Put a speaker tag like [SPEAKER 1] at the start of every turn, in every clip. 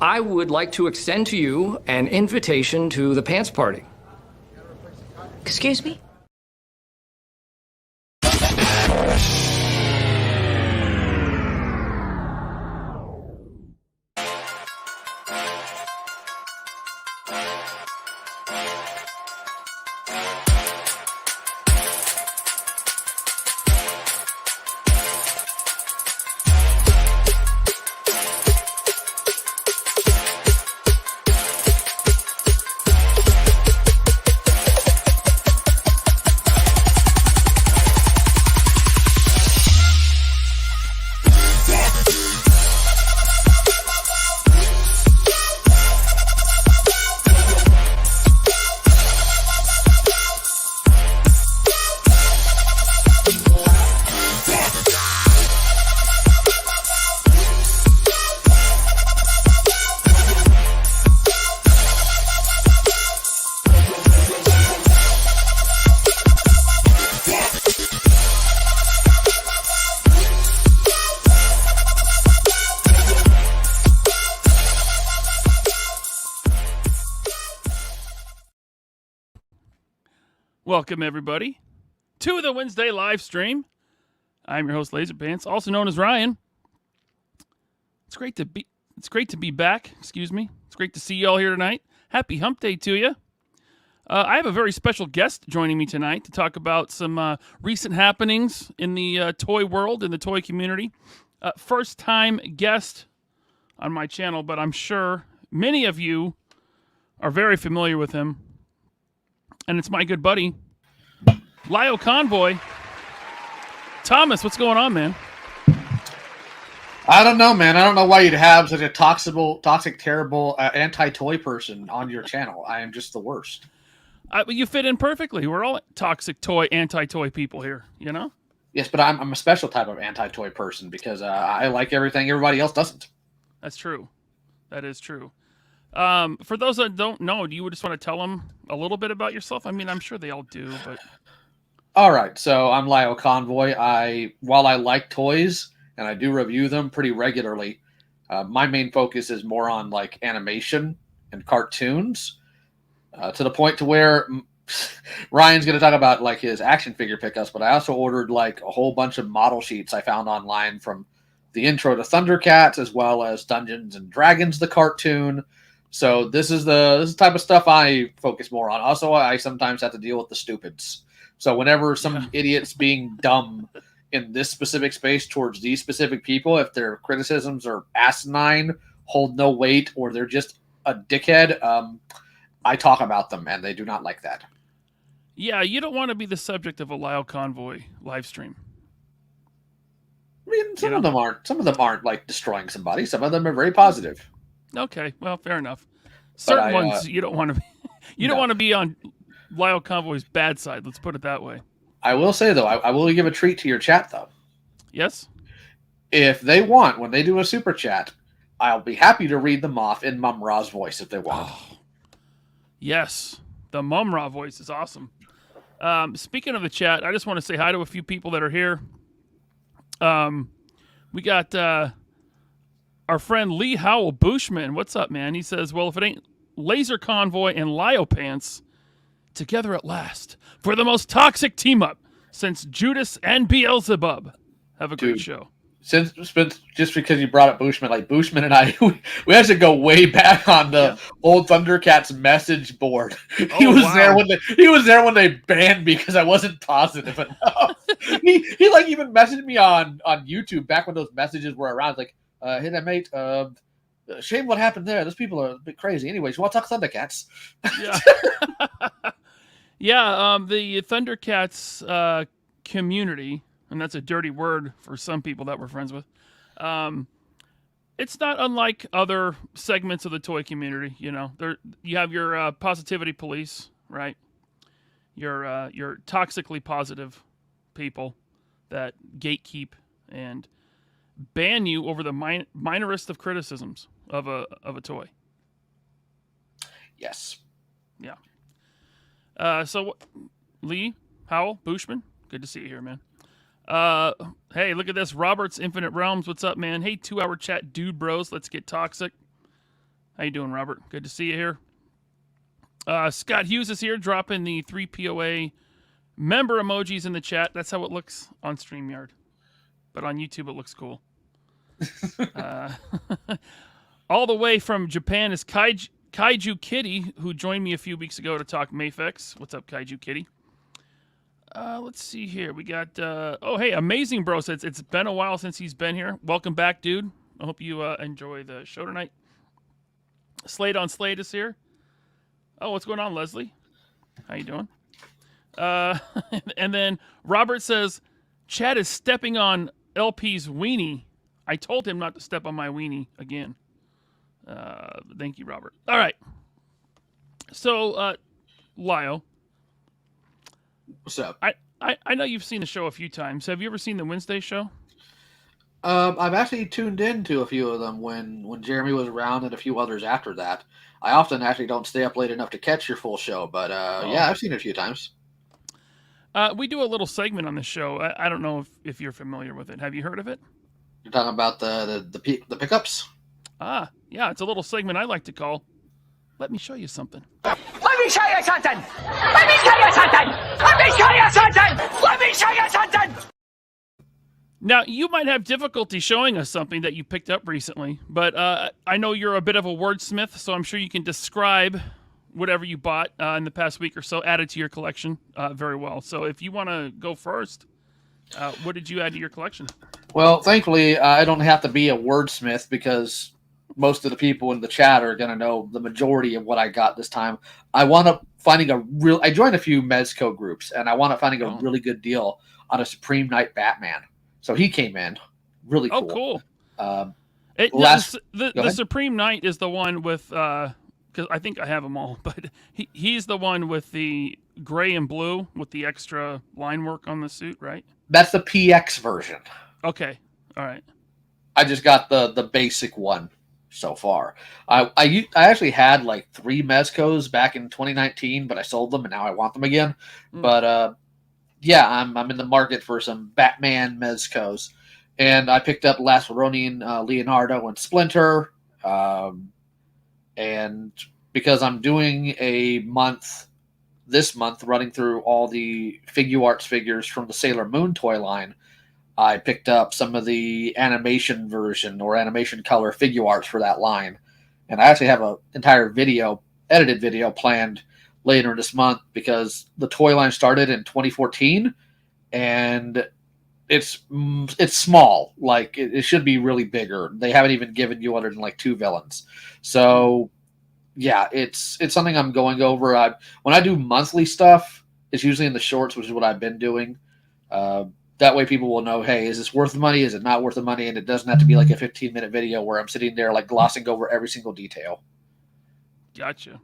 [SPEAKER 1] I would like to extend to you an invitation to the pants party.
[SPEAKER 2] Excuse me?
[SPEAKER 3] Welcome, everybody, to the Wednesday live stream. I'm your host, Laserpants, also known as Ryan. It's great to be back. Excuse me. It's great to see you all here tonight. Happy Hump Day to you. I have a very special guest joining me tonight to talk about some recent happenings in the toy world, in the toy community. First-time guest on my channel, but I'm sure many of you are very familiar with him. And it's my good buddy, LioConvoy. Thomas, what's going on, man?
[SPEAKER 4] I don't know, man. I don't know why you'd have such a toxic, terrible anti-toy person on your channel. I am just the worst.
[SPEAKER 3] You fit in perfectly. We're all toxic toy, anti-toy people here, you know?
[SPEAKER 4] Yes, but I'm a special type of anti-toy person because I like everything everybody else doesn't.
[SPEAKER 3] That's true. That is true. For those that don't know, do you just want to tell them a little bit about yourself? I mean, I'm sure they all do, but...
[SPEAKER 4] All right, so I'm LioConvoy. While I like toys, and I do review them pretty regularly, my main focus is more on, like, animation and cartoons, to the point to where Ryan's going to talk about, like, his action figure pickups, but I also ordered, like, a whole bunch of model sheets I found online from the intro to Thundercats, as well as Dungeons and Dragons, the cartoon. So this is the type of stuff I focus more on. Also, I sometimes have to deal with the stupids. So whenever some idiot's being dumb in this specific space towards these specific people, if their criticisms are asinine, hold no weight, or they're just a dickhead, I talk about them, and they do not like that.
[SPEAKER 3] Yeah, you don't want to be the subject of a LioConvoy live stream.
[SPEAKER 4] I mean, some of them aren't. Some of them aren't like destroying somebody. Some of them are very positive.
[SPEAKER 3] Okay, well, fair enough. Certain ones you don't want to be. You don't want to be on LioConvoy's bad side. Let's put it that way.
[SPEAKER 4] I will say though, I will give a treat to your chat though.
[SPEAKER 3] Yes.
[SPEAKER 4] If they want, when they do a super chat, I'll be happy to read them off in Mum Ra's voice if they want.
[SPEAKER 3] Oh, yes, the Mum Ra voice is awesome. Speaking of the chat, I just want to say hi to a few people that are here. We got our friend Lee Howell Bushman. What's up, man? He says, well, if it ain't LaserConvoy and LioPants together at last for the most toxic team-up since Judas and Beelzebub. Have a great show.
[SPEAKER 4] Since just because you brought up Bushman, like Bushman and I, we actually go way back on the old Thundercats message board. He was there when they banned me because I wasn't positive enough. he like even messaged me on YouTube back when those messages were around. Like, hey there, mate. Shame what happened there. Those people are a bit crazy. Anyways, you want to talk Thundercats?
[SPEAKER 3] Yeah. Yeah. The Thundercats community. And that's a dirty word for some people that we're friends with. It's not unlike other segments of the toy community. You know, you have your positivity police, right? Your toxically positive people that gatekeep and ban you over the minorest of criticisms of a toy.
[SPEAKER 4] Yes.
[SPEAKER 3] Yeah. So, Lee Howell Bushman, good to see you here, man. Hey, look at this. Robert's Infinite Realms. What's up, man? Hey, 2-hour chat, dude, bros. Let's get toxic. How you doing, Robert? Good to see you here. Scott Hughes is here, dropping the 3POA member emojis in the chat. That's how it looks on StreamYard. But on YouTube, it looks cool. All the way from Japan is Kaiju Kitty, who joined me a few weeks ago to talk Mafex. What's up, Kaiju Kitty? Let's see here. We got, hey, Amazing Bro says it's been a while since he's been here. Welcome back, dude. I hope you enjoy the show tonight. Slade on Slade is here. Oh, what's going on, Leslie? How you doing? And then Robert says, Chad is stepping on LP's weenie. I told him not to step on my weenie again. Thank you, Robert. All right. So, Lio.
[SPEAKER 4] What's up?
[SPEAKER 3] I know you've seen the show a few times. Have you ever seen the Wednesday show?
[SPEAKER 4] I've actually tuned into a few of them when Jeremy was around and a few others after that. I often actually don't stay up late enough to catch your full show, but yeah, I've seen it a few times.
[SPEAKER 3] We do a little segment on the show. I don't know if you're familiar with it. Have you heard of it?
[SPEAKER 4] You're talking about the pickups?
[SPEAKER 3] Yeah, it's a little segment I like to call Let Me Show You Something.
[SPEAKER 5] Let me show you something! Let me show you something! Let me show you something! Let me show you something!
[SPEAKER 3] Now, you might have difficulty showing us something that you picked up recently, but I know you're a bit of a wordsmith, so I'm sure you can describe whatever you bought in the past week or so, added to your collection very well. So if you want to go first, what did you add to your collection?
[SPEAKER 4] Well, thankfully, I don't have to be a wordsmith because most of the people in the chat are going to know the majority of what I got this time. I wound up finding I joined a few Mezco groups, and I wound up finding a really good deal on a Supreme Knight Batman. So he came in. Really cool.
[SPEAKER 3] Oh, cool. The Supreme Knight is the one with, because I think I have them all, but he's the one with the gray and blue with the extra line work on the suit, right?
[SPEAKER 4] That's the PX version.
[SPEAKER 3] Okay. All right.
[SPEAKER 4] I just got the basic one so far. I actually had like 3 Mezcos back in 2019, but I sold them and now I want them again. But yeah, I'm in the market for some Batman Mezcos. And I picked up Last Ronin, Leonardo, and Splinter. And because I'm doing this month, running through all the Figuarts figures from the Sailor Moon toy line, I picked up some of the animation version or animation color Figuarts for that line. And I actually have an entire edited video planned later this month because the toy line started in 2014 and it's small. Like it should be really bigger. They haven't even given you other than like 2 villains. So yeah, it's something I'm going over. When I do monthly stuff, it's usually in the shorts, which is what I've been doing. That way people will know, hey, is this worth the money? Is it not worth the money? And it doesn't have to be like a 15-minute video where I'm sitting there like glossing over every single detail.
[SPEAKER 3] Gotcha.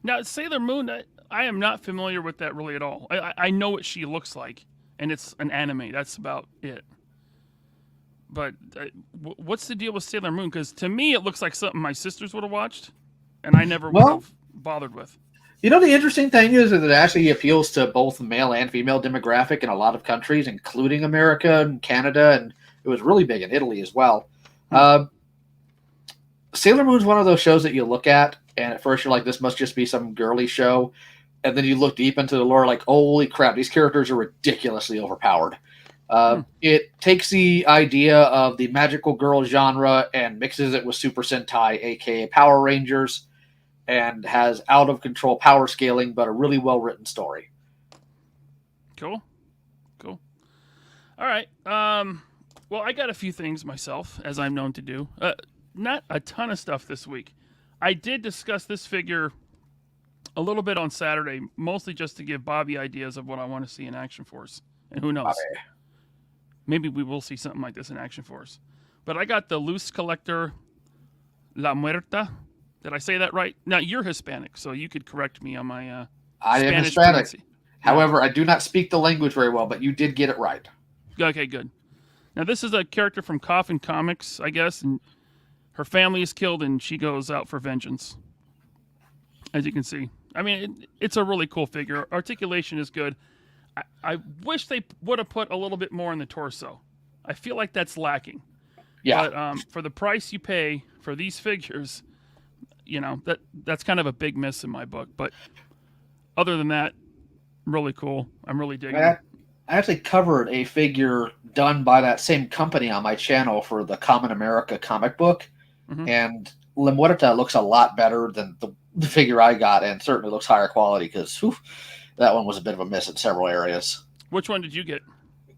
[SPEAKER 3] Now, Sailor Moon, I am not familiar with that really at all. I know what she looks like, and it's an anime. That's about it. But what's the deal with Sailor Moon? Because to me, it looks like something my sisters would have watched, and I never would have bothered with.
[SPEAKER 4] You know, the interesting thing is that it actually appeals to both male and female demographic in a lot of countries, including America and Canada, and it was really big in Italy as well. Sailor Moon's one of those shows that you look at, and at first you're like, this must just be some girly show. And then you look deep into the lore, like, holy crap, these characters are ridiculously overpowered. It takes the idea of the magical girl genre and mixes it with Super Sentai, aka Power Rangers, and has out-of-control power scaling, but a really well-written story.
[SPEAKER 3] Cool. All right. Well, I got a few things myself, as I'm known to do. Not a ton of stuff this week. I did discuss this figure a little bit on Saturday, mostly just to give Bobby ideas of what I want to see in Action Force. And who knows?
[SPEAKER 4] Bobby.
[SPEAKER 3] Maybe we will see something like this in Action Force. But I got the Loose Collector La Muerta. Did I say that right? Now, you're Hispanic, so you could correct me on my
[SPEAKER 4] I am Hispanic. However, I do not speak the language very well, but you did get it right.
[SPEAKER 3] Okay, good. Now, this is a character from Coffin Comics, I guess, and her family is killed, and she goes out for vengeance, as you can see. I mean, it's a really cool figure. Articulation is good. I wish they would have put a little bit more in the torso. I feel like that's lacking.
[SPEAKER 4] Yeah.
[SPEAKER 3] But for the price you pay for these figures, that's kind of a big miss in my book. But other than that, really cool. I'm really digging it.
[SPEAKER 4] I actually covered a figure done by that same company on my channel for the Common America comic book, and La Muerta looks a lot better than the figure I got, and certainly looks higher quality because that one was a bit of a miss in several areas.
[SPEAKER 3] Which one did you get?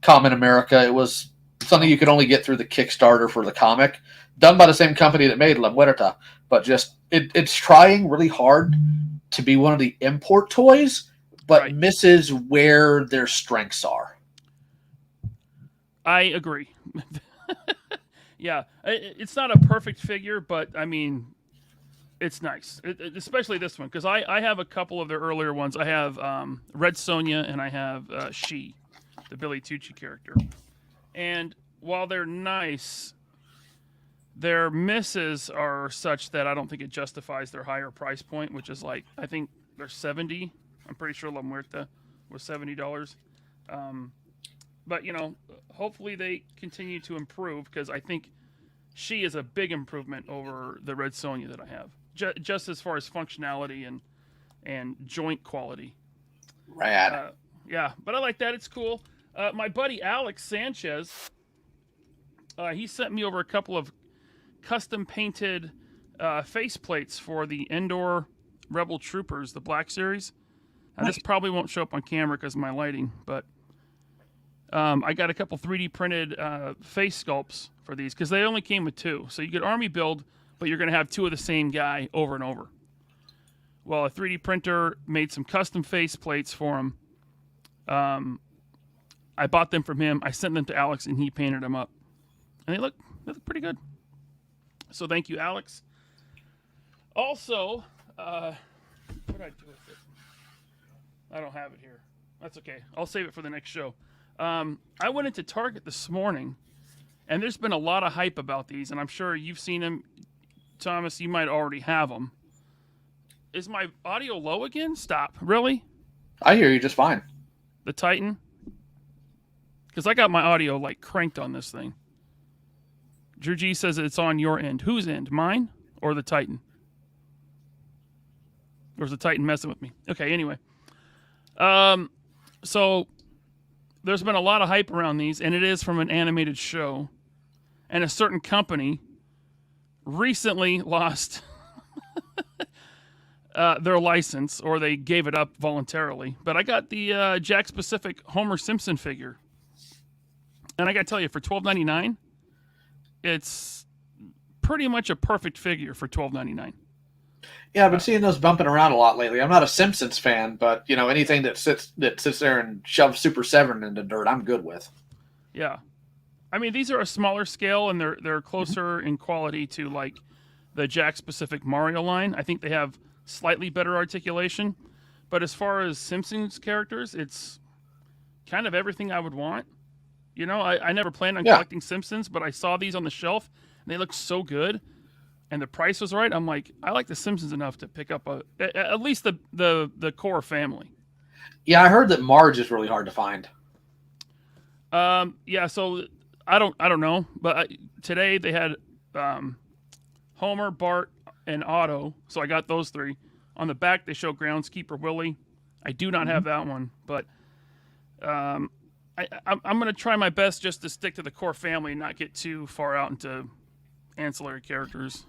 [SPEAKER 4] Common America. It was something you could only get through the Kickstarter for the comic, done by the same company that made La Muerta, but just it's trying really hard to be one of the import toys, but misses where their strengths are.
[SPEAKER 3] I agree. Yeah, it's not a perfect figure, but I mean, it's nice, especially this one, because I have a couple of their earlier ones. I have Red Sonja and I have She, the Billy Tucci character. And while they're nice, their misses are such that I don't think it justifies their higher price point, which is like, I think they're $70. I'm pretty sure La Muerta was $70. But, hopefully they continue to improve, because I think She is a big improvement over the Red Sonja that I have, just as far as functionality and joint quality.
[SPEAKER 4] Rad.
[SPEAKER 3] Yeah, but I like that. It's cool. My buddy Alex Sanchez, he sent me over a couple of custom painted faceplates for the Endor Rebel Troopers, the Black Series. Now, this probably won't show up on camera because of my lighting, but I got a couple 3D printed face sculpts for these because they only came with 2. So you get army build, but you're going to have 2 of the same guy over and over. Well, a 3D printer made some custom face plates for him. I bought them from him. I sent them to Alex, and he painted them up. And they look pretty good. So thank you, Alex. Also, what did I do with it? I don't have it here. That's okay. I'll save it for the next show. I went into Target this morning, and there's been a lot of hype about these, and I'm sure you've seen them. Thomas, you might already have them. Is my audio low again? Stop. Really?
[SPEAKER 4] I hear you just fine.
[SPEAKER 3] The Titan? Because I got my audio, cranked on this thing. Drew G says it's on your end. Whose end? Mine or the Titan? Or is the Titan messing with me? Okay, anyway. So there's been a lot of hype around these, and it is from an animated show. And a certain company recently lost their license, or they gave it up voluntarily. But I got the Jakks Pacific Homer Simpson figure. And I got to tell you, for $12.99, it's pretty much a perfect figure for $12.99.
[SPEAKER 4] Yeah, I've been seeing those bumping around a lot lately. I'm not a Simpsons fan, but anything that sits there and shoves Super 7 into dirt, I'm good with.
[SPEAKER 3] Yeah, I mean, these are a smaller scale, and they're closer in quality to the Jakks Pacific Mario line. I think they have slightly better articulation, but as far as Simpsons characters, it's kind of everything I would want. I never planned on collecting Simpsons, but I saw these on the shelf, and they look so good. And the price was right. I'm like, I like the Simpsons enough to pick up at least the core family.
[SPEAKER 4] Yeah, I heard that Marge is really hard to find.
[SPEAKER 3] Yeah. So I don't know, but today they had Homer, Bart, and Otto. So I got those 3. On the back they show Groundskeeper Willie. I do not have that one, but I'm going to try my best just to stick to the core family and not get too far out into ancillary characters.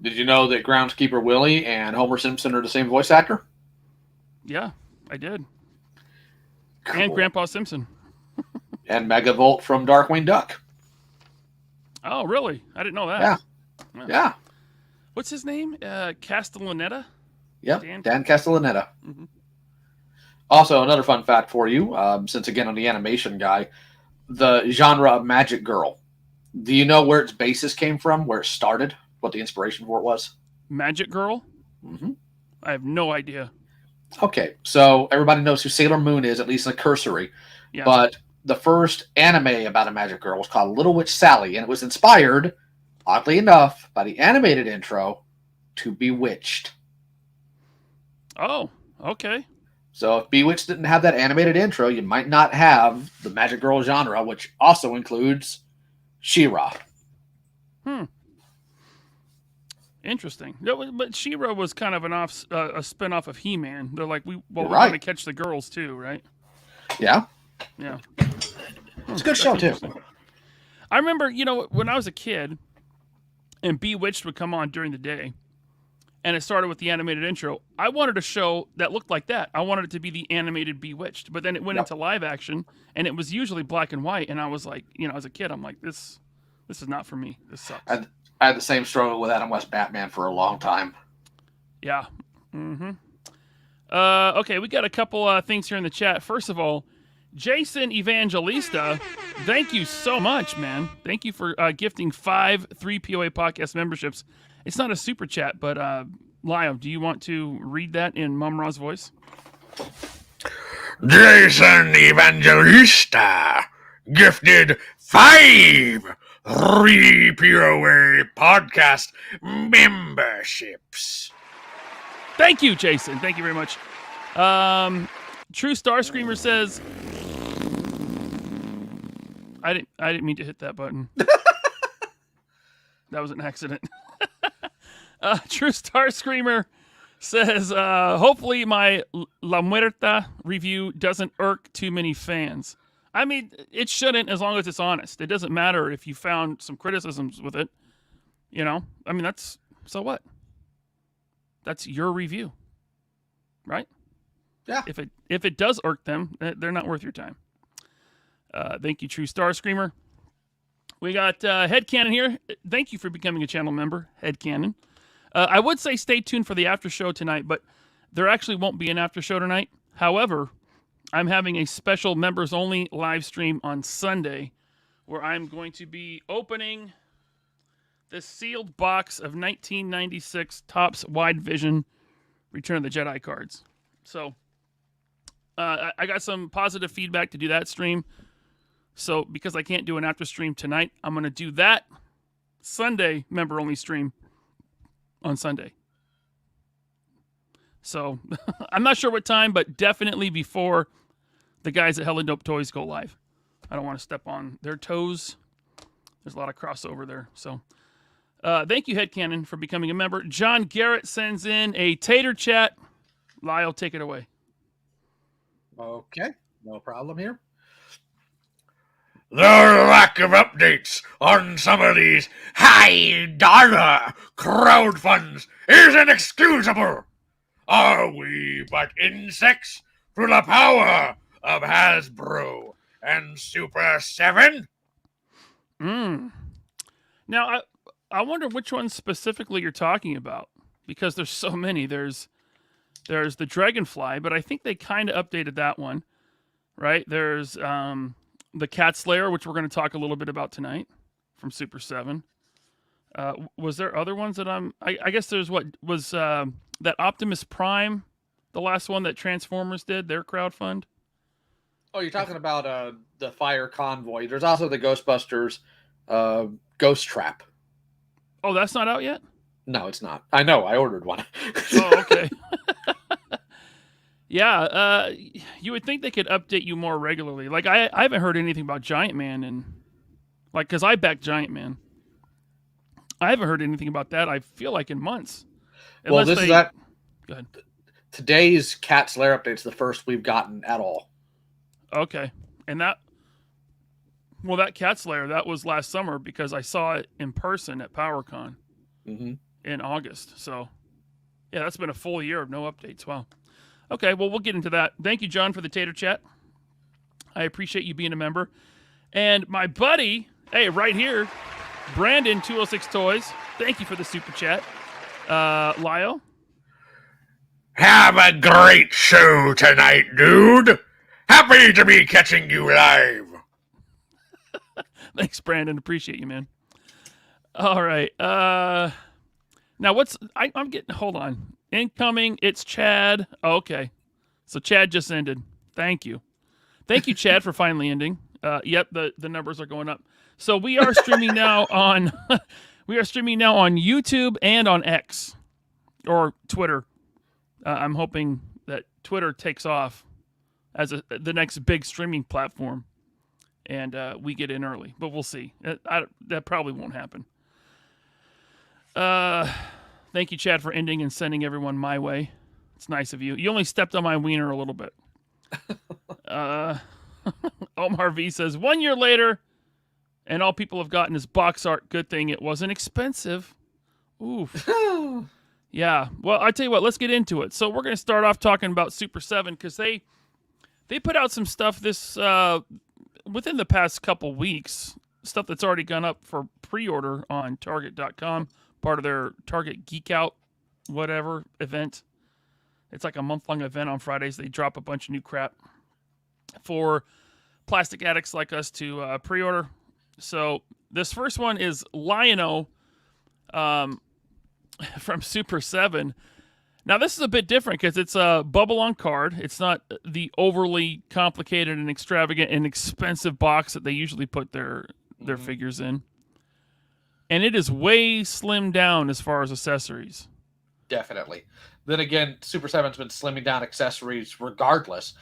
[SPEAKER 4] Did you know that Groundskeeper Willie and Homer Simpson are the same voice actor?
[SPEAKER 3] Yeah, I did.
[SPEAKER 4] Cool.
[SPEAKER 3] And Grandpa Simpson.
[SPEAKER 4] And Megavolt from Darkwing Duck.
[SPEAKER 3] Oh, really? I didn't know that.
[SPEAKER 4] Yeah.
[SPEAKER 3] What's his name? Castellaneta?
[SPEAKER 4] Yep, Dan Castellaneta. Mm-hmm. Also, another fun fact for you, since again I'm the animation guy, the genre of Magic Girl. Do you know where its basis came from, where it started, what the inspiration for it was?
[SPEAKER 3] Magic Girl?
[SPEAKER 4] Mm-hmm.
[SPEAKER 3] I have no idea.
[SPEAKER 4] Okay, so everybody knows who Sailor Moon is, at least in the cursory. Yeah. But the first anime about a Magic Girl was called Little Witch Sally, and it was inspired, oddly enough, by the animated intro to Bewitched.
[SPEAKER 3] Oh, okay.
[SPEAKER 4] So if Bewitched didn't have that animated intro, you might not have the Magic Girl genre, which also includes She-Ra.
[SPEAKER 3] Interesting. No, but She-Ra was kind of a spin-off of He-Man. They're like, we're
[SPEAKER 4] right.
[SPEAKER 3] going to catch the girls too, right?
[SPEAKER 4] Yeah.
[SPEAKER 3] Yeah.
[SPEAKER 4] It's a good show, too.
[SPEAKER 3] I remember, when I was a kid and Bewitched would come on during the day, and it started with the animated intro, I wanted a show that looked like that. I wanted it to be the animated Bewitched. But then it went into live action, and it was usually black and white. And I was like, as a kid, I'm like, this is not for me. This sucks.
[SPEAKER 4] I had the same struggle with Adam West Batman for a long time.
[SPEAKER 3] Yeah. Mm-hmm. Okay, we got a couple things here in the chat. First of all, Jason Evangelista, thank you so much, man. Thank you for gifting 5 3POA podcast memberships. It's not a super chat, but Lio, do you want to read that in Mum Ra's voice?
[SPEAKER 6] Jason Evangelista gifted 5 3POA podcast memberships.
[SPEAKER 3] Thank you, Jason. Thank you very much. True Star Screamer says, I didn't mean to hit that button. That was an accident. True Star Screamer says, hopefully my La Muerta review doesn't irk too many fans. I mean, it shouldn't, as long as it's honest. It doesn't matter if you found some criticisms with it. I mean, so what? That's your review, right?
[SPEAKER 4] Yeah.
[SPEAKER 3] If it does irk them, they're not worth your time. Thank you, True Star Screamer. We got Headcanon here. Thank you for becoming a channel member, Headcanon. I would say stay tuned for the after show tonight, but there actually won't be an after show tonight. However, I'm having a special members-only live stream on Sunday where I'm going to be opening this sealed box of 1996 Topps Wide Vision Return of the Jedi cards. So I got some positive feedback to do that stream. So because I can't do an after stream tonight, I'm going to do that Sunday member-only stream on Sunday. So I'm not sure what time, but definitely before the guys at Hella Dope Toys go live. I don't want to step on their toes. There's a lot of crossover there. So thank you, Headcanon, for becoming a member. John Garrett sends in a tater chat. Lyle, take it away.
[SPEAKER 4] Okay. No problem here.
[SPEAKER 6] The lack of updates on some of these high dollar crowd funds is inexcusable. Are we but insects through the power of Hasbro and Super 7?
[SPEAKER 3] Now, I wonder which one specifically you're talking about, because there's so many. There's the Dragonfly, but I think they kind of updated that one, right? There's the Cat Slayer, which we're going to talk a little bit about tonight from Super 7. Was there other ones that I guess there's that Optimus Prime, the last one that Transformers did, their crowdfund?
[SPEAKER 4] Oh, you're talking about the Fire Convoy. There's also the Ghostbusters Ghost Trap.
[SPEAKER 3] Oh, that's not out yet?
[SPEAKER 4] No, it's not. I know. I ordered one.
[SPEAKER 3] Oh, okay. Yeah, you would think they could update you more regularly. Like, I haven't heard anything about Giant Man, and because I backed Giant Man. I haven't heard anything about that, I feel like, in months.
[SPEAKER 4] Well,
[SPEAKER 3] Go ahead.
[SPEAKER 4] Today's Cat Slayer update's the first we've gotten at all.
[SPEAKER 3] Okay. And that Cat Slayer, that was last summer because I saw it in person at PowerCon in August. So, yeah, that's been a full year of no updates. Wow. Okay, well, we'll get into that. Thank you, John, for the tater chat. I appreciate you being a member. And my buddy, right here, Brandon 206 Toys. Thank you for the super chat. Lio?
[SPEAKER 6] Have a great show tonight, dude. Happy to be catching you live.
[SPEAKER 3] Thanks, Brandon. Appreciate you, man. All right. Now, I'm getting, hold on. Incoming, it's Chad. Oh, okay. So Chad just ended. Thank you. Thank you, Chad, for finally ending. Yep, the numbers are going up. So we are streaming now on YouTube and on X or Twitter. I'm hoping that Twitter takes off as the next big streaming platform, and we get in early. But we'll see. That probably won't happen. Thank you, Chad, for ending and sending everyone my way. It's nice of you. You only stepped on my wiener a little bit. Omar V says, 1 year later, and all people have gotten is box art. Good thing it wasn't expensive. Oof. Yeah. Well, I tell you what, let's get into it. So we're going to start off talking about Super 7 because they put out some stuff this within the past couple weeks, stuff that's already gone up for pre-order on Target.com, part of their Target Geek Out whatever event. It's like a month-long event on Fridays. They drop a bunch of new crap for plastic addicts like us to pre-order. So this first one is Lion-O from Super 7. Now, this is a bit different because it's a bubble on card. It's not the overly complicated and extravagant and expensive box that they usually put their figures in. And it is way slimmed down as far as accessories.
[SPEAKER 4] Definitely. Then again, Super 7's been slimming down accessories regardless.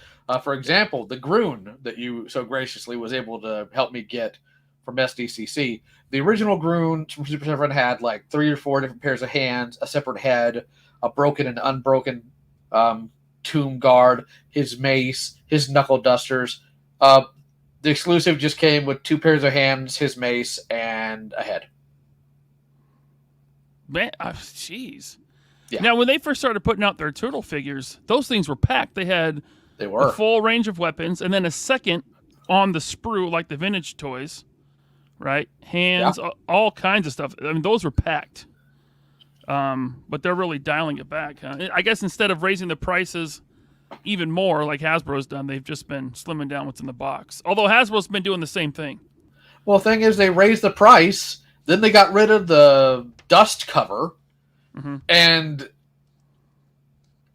[SPEAKER 4] For example, the Groon that you so graciously was able to help me get from SDCC. The original Groon from Super 7 had like 3 or 4 different pairs of hands, a separate head, a broken and unbroken tomb guard, his mace, his knuckle dusters. The exclusive just came with 2 pairs of hands, his mace, and a head.
[SPEAKER 3] Man, jeez.
[SPEAKER 4] Yeah.
[SPEAKER 3] Now, when they first started putting out their turtle figures, those things were packed. They had a full range of weapons, and then a second on the sprue, like the vintage toys, right? Hands, all kinds of stuff. I mean, those were packed. But they're really dialing it back. I guess instead of raising the prices even more, like Hasbro's done, they've just been slimming down what's in the box. Although Hasbro's been doing the same thing.
[SPEAKER 4] Well, the thing is, they raised the price, then they got rid of the dust cover, and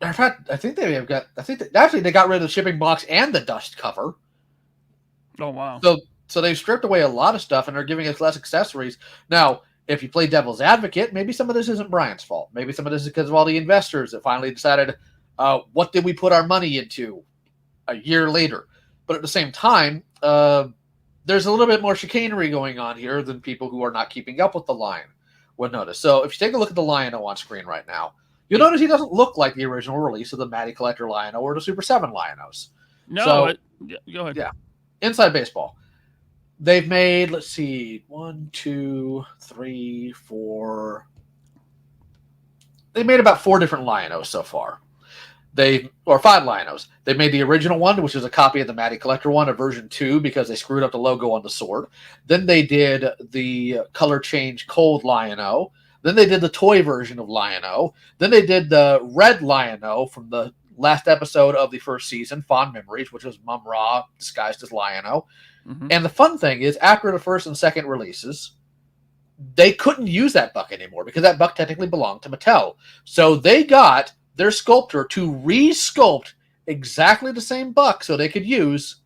[SPEAKER 4] in fact, I think they got rid of the shipping box and the dust cover.
[SPEAKER 3] Oh wow!
[SPEAKER 4] So they've stripped away a lot of stuff, and they're giving us less accessories now. If you play devil's advocate, maybe some of this isn't Brian's fault. Maybe some of this is because of all the investors that finally decided, what did we put our money into a year later? But at the same time, there's a little bit more chicanery going on here than people who are not keeping up with the line would notice. So if you take a look at the Lion-O on screen right now, you'll notice he doesn't look like the original release of the Matty Collector Lion-O or the Super 7 Lion-Os.
[SPEAKER 3] No, go ahead.
[SPEAKER 4] Yeah. Inside Baseball. They've made, let's see, 1, 2, 3, 4. They made about 4 different Lion-Os so far. 5 Lion-Os. They made the original one, which is a copy of the Matty Collector one, a version 2, because they screwed up the logo on the sword. Then they did the color change Cold Lion-O. Then they did the toy version of Lion-O. Then they did the red Lion-O from the last episode of the first season, Fond Memories, which was Mum Ra disguised as Lion-O. And the fun thing is, after the first and second releases, they couldn't use that buck anymore because that buck technically belonged to Mattel. So they got their sculptor to re-sculpt exactly the same buck so they could use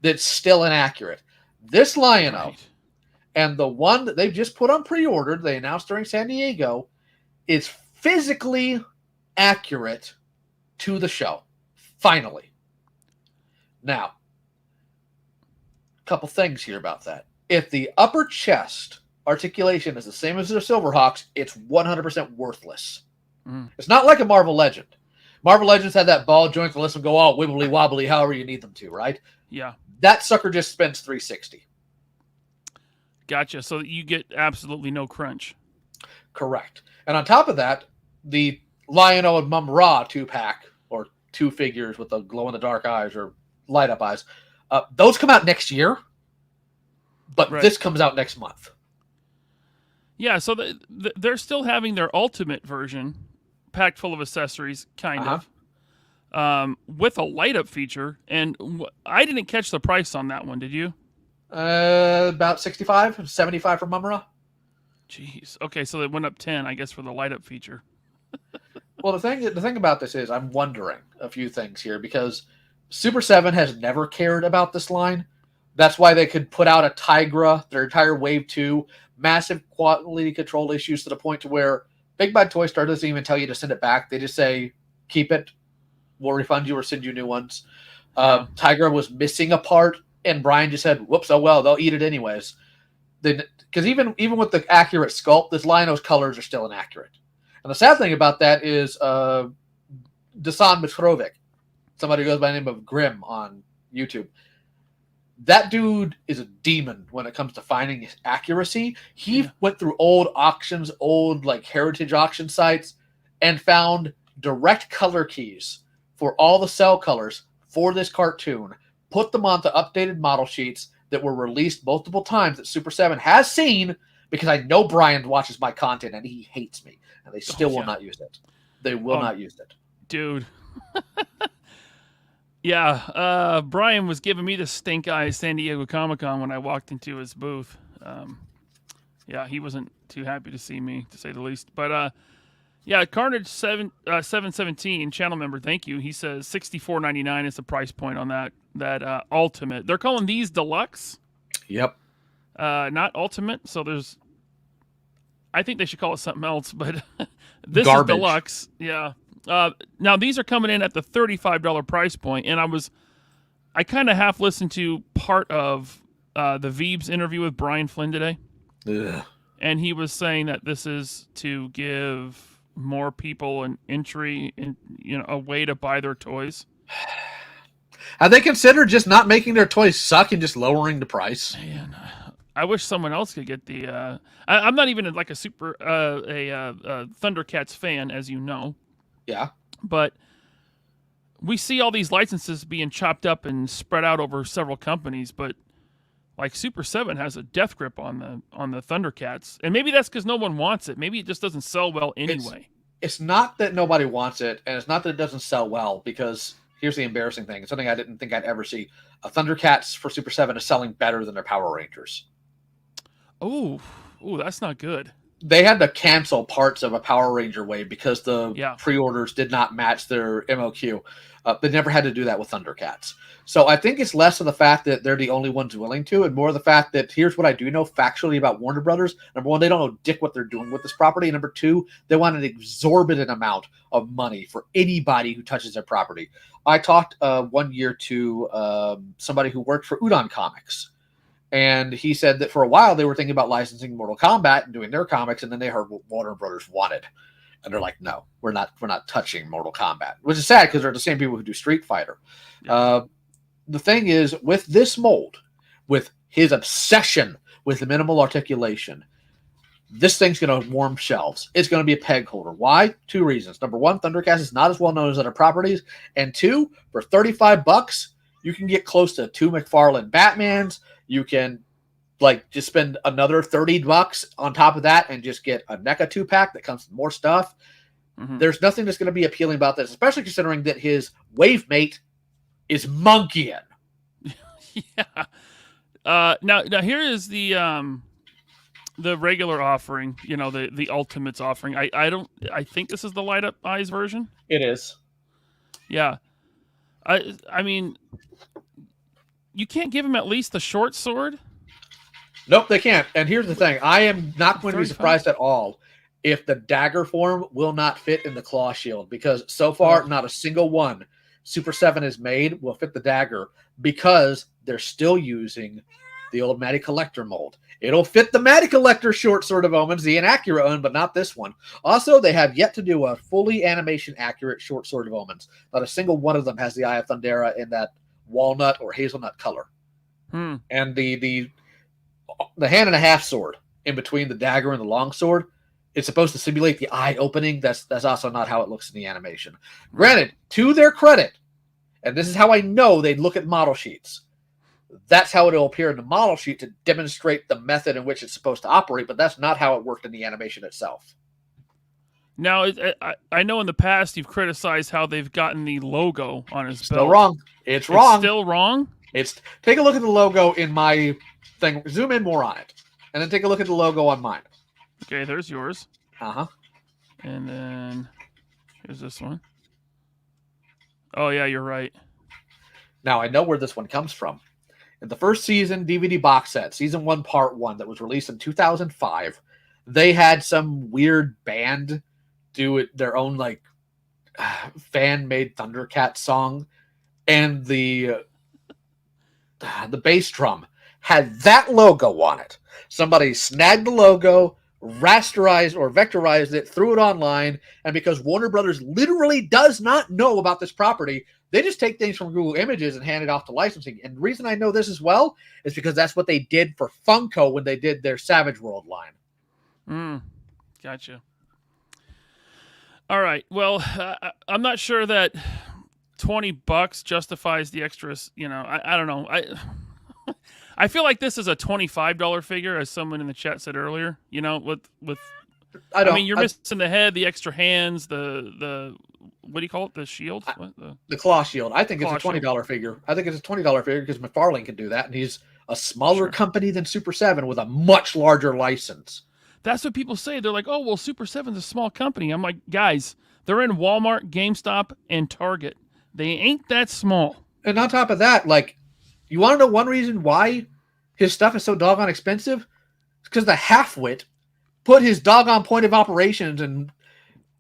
[SPEAKER 4] that's still inaccurate. This Lion-O and the one that they've just put on pre-order, they announced during San Diego, is physically accurate to the show. Finally. Now, couple things here about that. If the upper chest articulation is the same as the Silverhawks, it's 100% worthless. It's not like a Marvel Legend. Marvel Legends had that ball joint that lets them go all wibbly wobbly however you need them to, right?
[SPEAKER 3] Yeah.
[SPEAKER 4] That sucker just spends $360.
[SPEAKER 3] Gotcha. So you get absolutely no crunch.
[SPEAKER 4] Correct. And on top of that, the Lion-O and Mum Ra 2-pack, or 2 figures with the glow-in-the-dark eyes or light-up eyes, those come out next year, but this comes out next month. Yeah,
[SPEAKER 3] so they're still having their ultimate version, packed full of accessories, kind of, with a light-up feature. And I didn't catch the price on that one, did you?
[SPEAKER 4] About $65, $75 for Mum Ra.
[SPEAKER 3] Jeez. Okay, so it went up 10, I guess, for the light-up feature.
[SPEAKER 4] Well, the thing about this is I'm wondering a few things here because Super 7 has never cared about this line. That's why they could put out a Tigra, their entire Wave 2, massive quality control issues to the point to where Big Bad Toy Store doesn't even tell you to send it back. They just say, keep it, we'll refund you or send you new ones. Tigra was missing a part, and Brian just said, whoops, oh well, they'll eat it anyways. Because even with the accurate sculpt, this Lion-O's colors are still inaccurate. And the sad thing about that is Dusan Mitrovic, somebody who goes by the name of Grim on YouTube. That dude is a demon when it comes to finding his accuracy. He went through old auctions, old like heritage auction sites, and found direct color keys for all the cell colors for this cartoon, put them onto updated model sheets that were released multiple times that Super 7 has seen, because I know Brian watches my content and he hates me, and they still will not use it. They will not use it. Dude.
[SPEAKER 3] Yeah, Brian was giving me the stink eye at San Diego Comic-Con when I walked into his booth. Yeah, he wasn't too happy to see me, to say the least. But yeah, Carnage 717 channel member, thank you. He says $64.99 is the price point on that Ultimate. They're calling these Deluxe.
[SPEAKER 4] Yep.
[SPEAKER 3] Not Ultimate. So there's, I think they should call it something else, but this
[SPEAKER 4] Garbage.
[SPEAKER 3] is Deluxe. Yeah. Now these are coming in at the $35 price point, and I kind of half listened to part of the Veebs interview with Brian Flynn today.
[SPEAKER 4] Ugh.
[SPEAKER 3] And he was saying that this is to give more people an entry, in, a way to buy their toys.
[SPEAKER 4] Have they considered just not making their toys suck and just lowering the price?
[SPEAKER 3] Man, I wish someone else could get the. I'm not even like a super Thundercats fan, as you know.
[SPEAKER 4] Yeah.
[SPEAKER 3] But we see all these licenses being chopped up and spread out over several companies, but like Super 7 has a death grip on the Thundercats. And maybe that's because no one wants it. Maybe it just doesn't sell well anyway.
[SPEAKER 4] It's not that nobody wants it, and it's not that it doesn't sell well, because here's the embarrassing thing. It's something I didn't think I'd ever see. Thundercats for Super 7 is selling better than their Power Rangers.
[SPEAKER 3] Oh, that's not good.
[SPEAKER 4] They had to cancel parts of a Power Ranger wave because the pre-orders did not match their MOQ. They never had to do that with Thundercats. So I think it's less of the fact that they're the only ones willing to, and more of the fact that here's what I do know factually about Warner Brothers. Number one, they don't know dick what they're doing with this property. And number two, they want an exorbitant amount of money for anybody who touches their property. I talked 1 year to somebody who worked for Udon Comics. And he said that for a while they were thinking about licensing Mortal Kombat and doing their comics, and then they heard what Warner Brothers wanted, and they're like, "No, we're not touching Mortal Kombat," which is sad because they're the same people who do Street Fighter. Yeah. The thing is, with this mold, with his obsession with the minimal articulation, this thing's going to warm shelves. It's going to be a peg holder. Why? Two reasons. Number one, Thundercats is not as well known as other properties, and two, for $35, you can get close to 2 McFarlane Batmans. You can just spend another $30 on top of that and just get a NECA 2-pack that comes with more stuff. Mm-hmm. There's nothing that's going to be appealing about this, especially considering that his wave mate is Monkian.
[SPEAKER 3] Yeah. Now here is the regular offering, the Ultimates offering. I think this is the light up eyes version.
[SPEAKER 4] It is.
[SPEAKER 3] Yeah. I mean, you can't give him at least the short sword?
[SPEAKER 4] Nope, they can't. And here's the thing. I am not going to be surprised at all if the dagger form will not fit in the claw shield, because so far, not a single one Super 7 has made will fit the dagger, because they're still using the old Matty Collector mold. It'll fit the Matty Collector short sword of Omens, the inaccurate one, but not this one. Also, they have yet to do a fully animation accurate short sword of Omens. Not a single one of them has the Eye of Thundera in that walnut or hazelnut color. And the hand and a half sword in between the dagger and the long sword, it's supposed to simulate the eye opening. That's also not how it looks in the animation. Granted, to their credit, and this is how I know they'd look at model sheets, that's how it'll appear in the model sheet to demonstrate the method in which it's supposed to operate, but that's not how it worked in the animation itself.
[SPEAKER 3] Now, I know in the past you've criticized how they've gotten the logo on his belt.
[SPEAKER 4] Still wrong. It's wrong.
[SPEAKER 3] Still wrong?
[SPEAKER 4] Take a look at the logo in my thing. Zoom in more on it. And then take a look at the logo on mine.
[SPEAKER 3] Okay, there's yours.
[SPEAKER 4] Uh-huh.
[SPEAKER 3] And then here's this one. Oh, yeah, you're right.
[SPEAKER 4] Now, I know where this one comes from. In the first season DVD box set, Season 1, Part 1, that was released in 2005, they had some weird band do it their own, fan-made Thundercat song, and the bass drum had that logo on it. Somebody snagged the logo, rasterized or vectorized it, threw it online, and because Warner Brothers literally does not know about this property, they just take things from Google Images and hand it off to licensing. And the reason I know this as well is because that's what they did for Funko when they did their Savage World line.
[SPEAKER 3] Gotcha. All right. Well, I'm not sure that $20 justifies the extras. You know, I don't know. I feel like this is a $25 figure, as someone in the chat said earlier. You know, with I mean, you're missing the head, the extra hands, the what do you call it? The shield?
[SPEAKER 4] The claw shield. I think it's a $20 figure. I think it's a $20 figure because McFarlane can do that, and he's a smaller company than Super 7 with a much larger license.
[SPEAKER 3] That's what people say. They're like, oh, well, Super 7's a small company. I'm like, guys, they're in Walmart, GameStop, and Target. They ain't that small.
[SPEAKER 4] And on top of that, like, you want to know one reason why his stuff is so doggone expensive? It's because the halfwit put his doggone point of operations in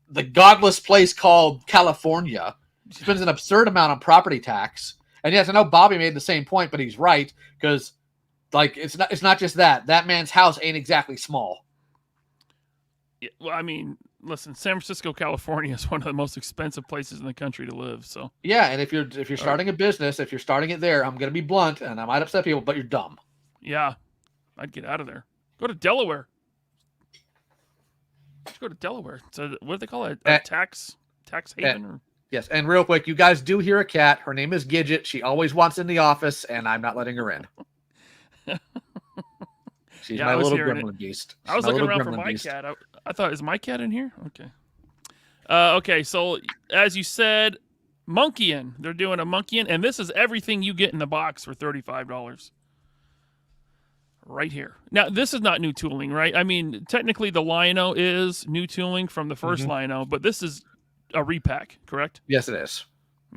[SPEAKER 4] the godless place called California. He spends an absurd amount on property tax. And yes, I know Bobby made the same point, but he's right, because like it's not just that. That man's house ain't exactly small.
[SPEAKER 3] Yeah, well, I mean, listen, San Francisco, California is one of the most expensive places in the country to live. So
[SPEAKER 4] yeah, and if you're starting a business, if you're starting it there, I'm gonna be blunt, and I might upset people, but you're dumb.
[SPEAKER 3] Yeah, I'd get out of there. Go to Delaware. Let's go to Delaware. So what do they call it? A tax haven? Or...
[SPEAKER 4] Yes, and real quick, you guys do hear a cat. Her name is Gidget. She always wants in the office, and I'm not letting her in. She's my little gremlin beast.
[SPEAKER 3] I was looking around for my cat. I thought, is my cat in here? Okay. Okay, so as you said, Monkian. They're doing a Monkian, and this is everything you get in the box for $35. Right here. Now, this is not new tooling, right? I mean, technically the Lino is new tooling from the first Lino, but this is a repack, correct?
[SPEAKER 4] Yes, it is.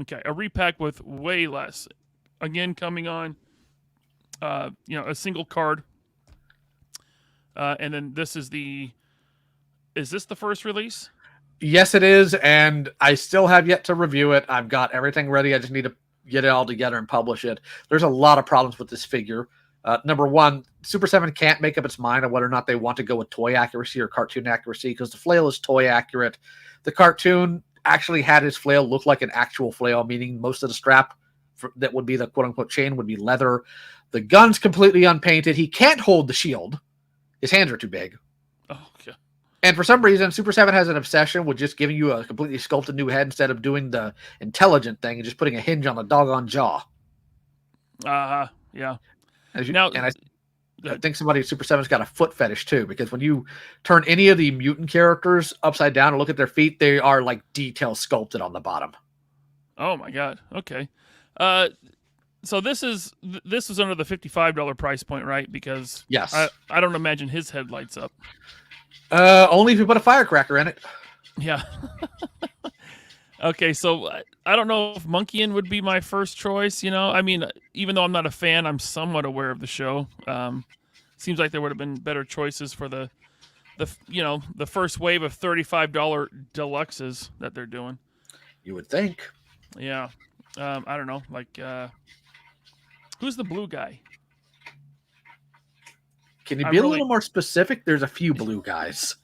[SPEAKER 3] Okay, a repack with way less. Again, coming on, a single card. And then this is is this the first release?
[SPEAKER 4] Yes, it is, and I still have yet to review it. I've got everything ready. I just need to get it all together and publish it. There's a lot of problems with this figure. Number one, Super 7 can't make up its mind on whether or not they want to go with toy accuracy or cartoon accuracy, because the flail is toy accurate. The cartoon actually had his flail look like an actual flail, meaning most of the strap that would be the quote-unquote chain would be leather. The gun's completely unpainted. He can't hold the shield. His hands are too big.
[SPEAKER 3] Oh, okay.
[SPEAKER 4] And for some reason, Super 7 has an obsession with just giving you a completely sculpted new head instead of doing the intelligent thing and just putting a hinge on the doggone jaw.
[SPEAKER 3] Yeah.
[SPEAKER 4] I think somebody at Super 7's got a foot fetish too, because when you turn any of the mutant characters upside down and look at their feet, they are like detail sculpted on the bottom.
[SPEAKER 3] Oh my God. Okay. So this was under the $55 price point, right? Because
[SPEAKER 4] yes,
[SPEAKER 3] I don't imagine his head lights up.
[SPEAKER 4] Only if you put a firecracker in it.
[SPEAKER 3] Yeah. Okay, so I don't know if Monkian would be my first choice. You know, I mean, even though I'm not a fan, I'm somewhat aware of the show. Seems like there would have been better choices for the first wave of $35 deluxes that they're doing.
[SPEAKER 4] You would think.
[SPEAKER 3] Yeah. I don't know. Like, who's the blue guy?
[SPEAKER 4] Can you be a little more specific? There's a few blue guys.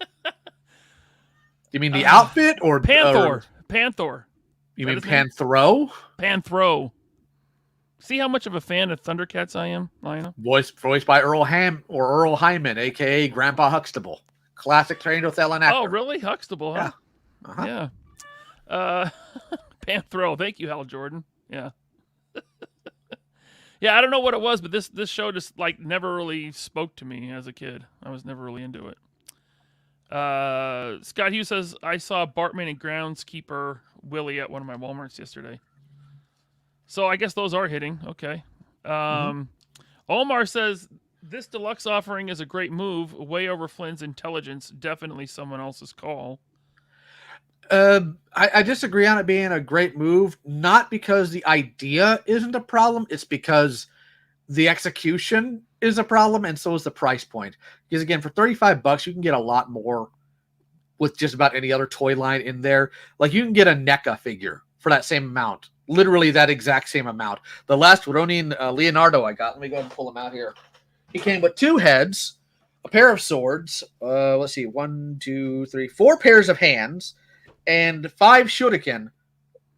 [SPEAKER 4] You mean the outfit or
[SPEAKER 3] Panther?
[SPEAKER 4] You mean Panthro?
[SPEAKER 3] Panthro. See how much of a fan of Thundercats I am, Lionel?
[SPEAKER 4] Voiced by Earl Hyman, a.k.a. Grandpa Huxtable. Classic trained Othello actor.
[SPEAKER 3] Oh, really? Huxtable, huh? Yeah. Yeah. Panthro. Thank you, Hal Jordan. Yeah. Yeah, I don't know what it was, but this show just like never really spoke to me as a kid. I was never really into it. Scott Hughes says, I saw Bartman and Groundskeeper Willie at one of my Walmarts yesterday. So I guess those are hitting. Okay. Omar says, this deluxe offering is a great move. Way over Flynn's intelligence. Definitely someone else's call.
[SPEAKER 4] I disagree on it being a great move, not because the idea isn't a problem. It's because the execution is a problem, and so is the price point. Because again, for $35, you can get a lot more with just about any other toy line in there. Like you can get a NECA figure for that same amount, literally that exact same amount. The last Ronin Leonardo I got, let me go ahead and pull him out here. He came with two heads, a pair of swords. Let's see, 1, 2, 3, 4 pairs of hands, and 5 shuriken,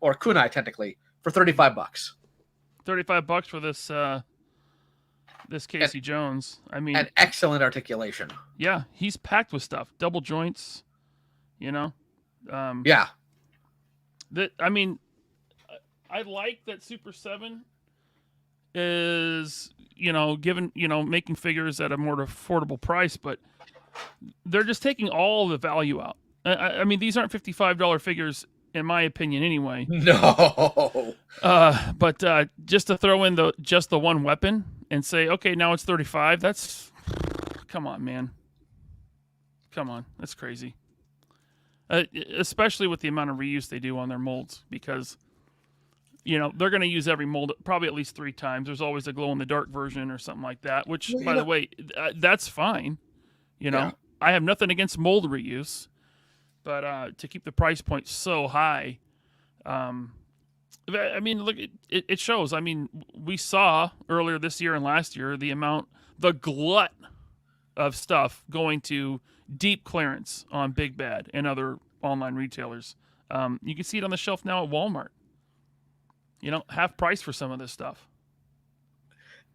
[SPEAKER 4] or kunai technically, for $35.
[SPEAKER 3] $35 for this this Casey Jones. I mean,
[SPEAKER 4] and excellent articulation.
[SPEAKER 3] Yeah, he's packed with stuff. Double joints, you know.
[SPEAKER 4] Yeah.
[SPEAKER 3] That I mean, I like that Super 7 is, making figures at a more affordable price, but they're just taking all the value out. I mean, these aren't $55 figures, in my opinion, anyway.
[SPEAKER 4] No.
[SPEAKER 3] But just to throw in just the one weapon and say, okay, now it's $35. That's, come on, man. Come on, that's crazy. Especially with the amount of reuse they do on their molds, because they're going to use every mold probably at least 3 times. There's always a glow-in-the-dark version or something like that, which, by the way, that's fine. I have nothing against mold reuse, but to keep the price point so high, I mean, look, it shows. I mean, we saw earlier this year and last year the glut of stuff going to deep clearance on Big Bad and other online retailers. You can see it on the shelf now at Walmart. Half price for some of this stuff.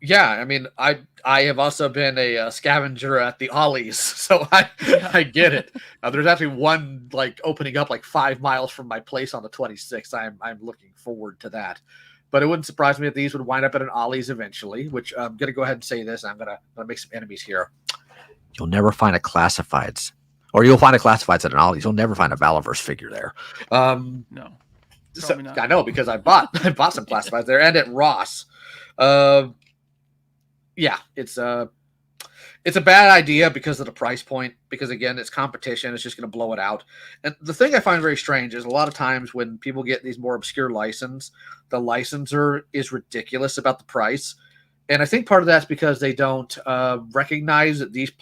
[SPEAKER 4] Yeah, I mean, I have also been a scavenger at the Ollies, so I get it. There's actually one opening up 5 miles from my place on the 26th. I'm looking forward to that. But it wouldn't surprise me if these would wind up at an Ollie's eventually. Which I'm gonna go ahead and say this. I'm gonna make some enemies here. You'll never find a classifieds, or you'll find a classifieds at an Ollie's. You'll never find a Valaverse figure there.
[SPEAKER 3] No.
[SPEAKER 4] So, I know, because I bought some classifieds there, and at Ross. Yeah, it's a bad idea because of the price point. Because again, it's competition; it's just going to blow it out. And the thing I find very strange is a lot of times when people get these more obscure license, the licensor is ridiculous about the price. And I think part of that's because they don't recognize that these.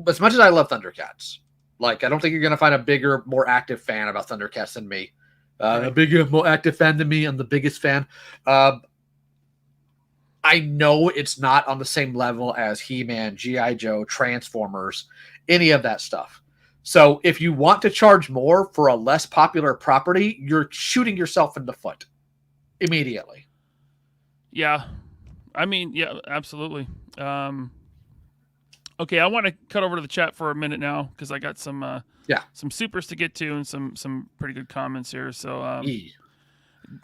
[SPEAKER 4] As much as I love Thundercats. I don't think you're going to find a bigger, more active fan about Thundercats than me. A bigger, more active fan than me. I'm the biggest fan. I know it's not on the same level as He-Man, G.I. Joe, Transformers, any of that stuff. So if you want to charge more for a less popular property, you're shooting yourself in the foot immediately.
[SPEAKER 3] Yeah. I mean, yeah, absolutely. Okay, I want to cut over to the chat for a minute now because I got some supers to get to and some pretty good comments here. So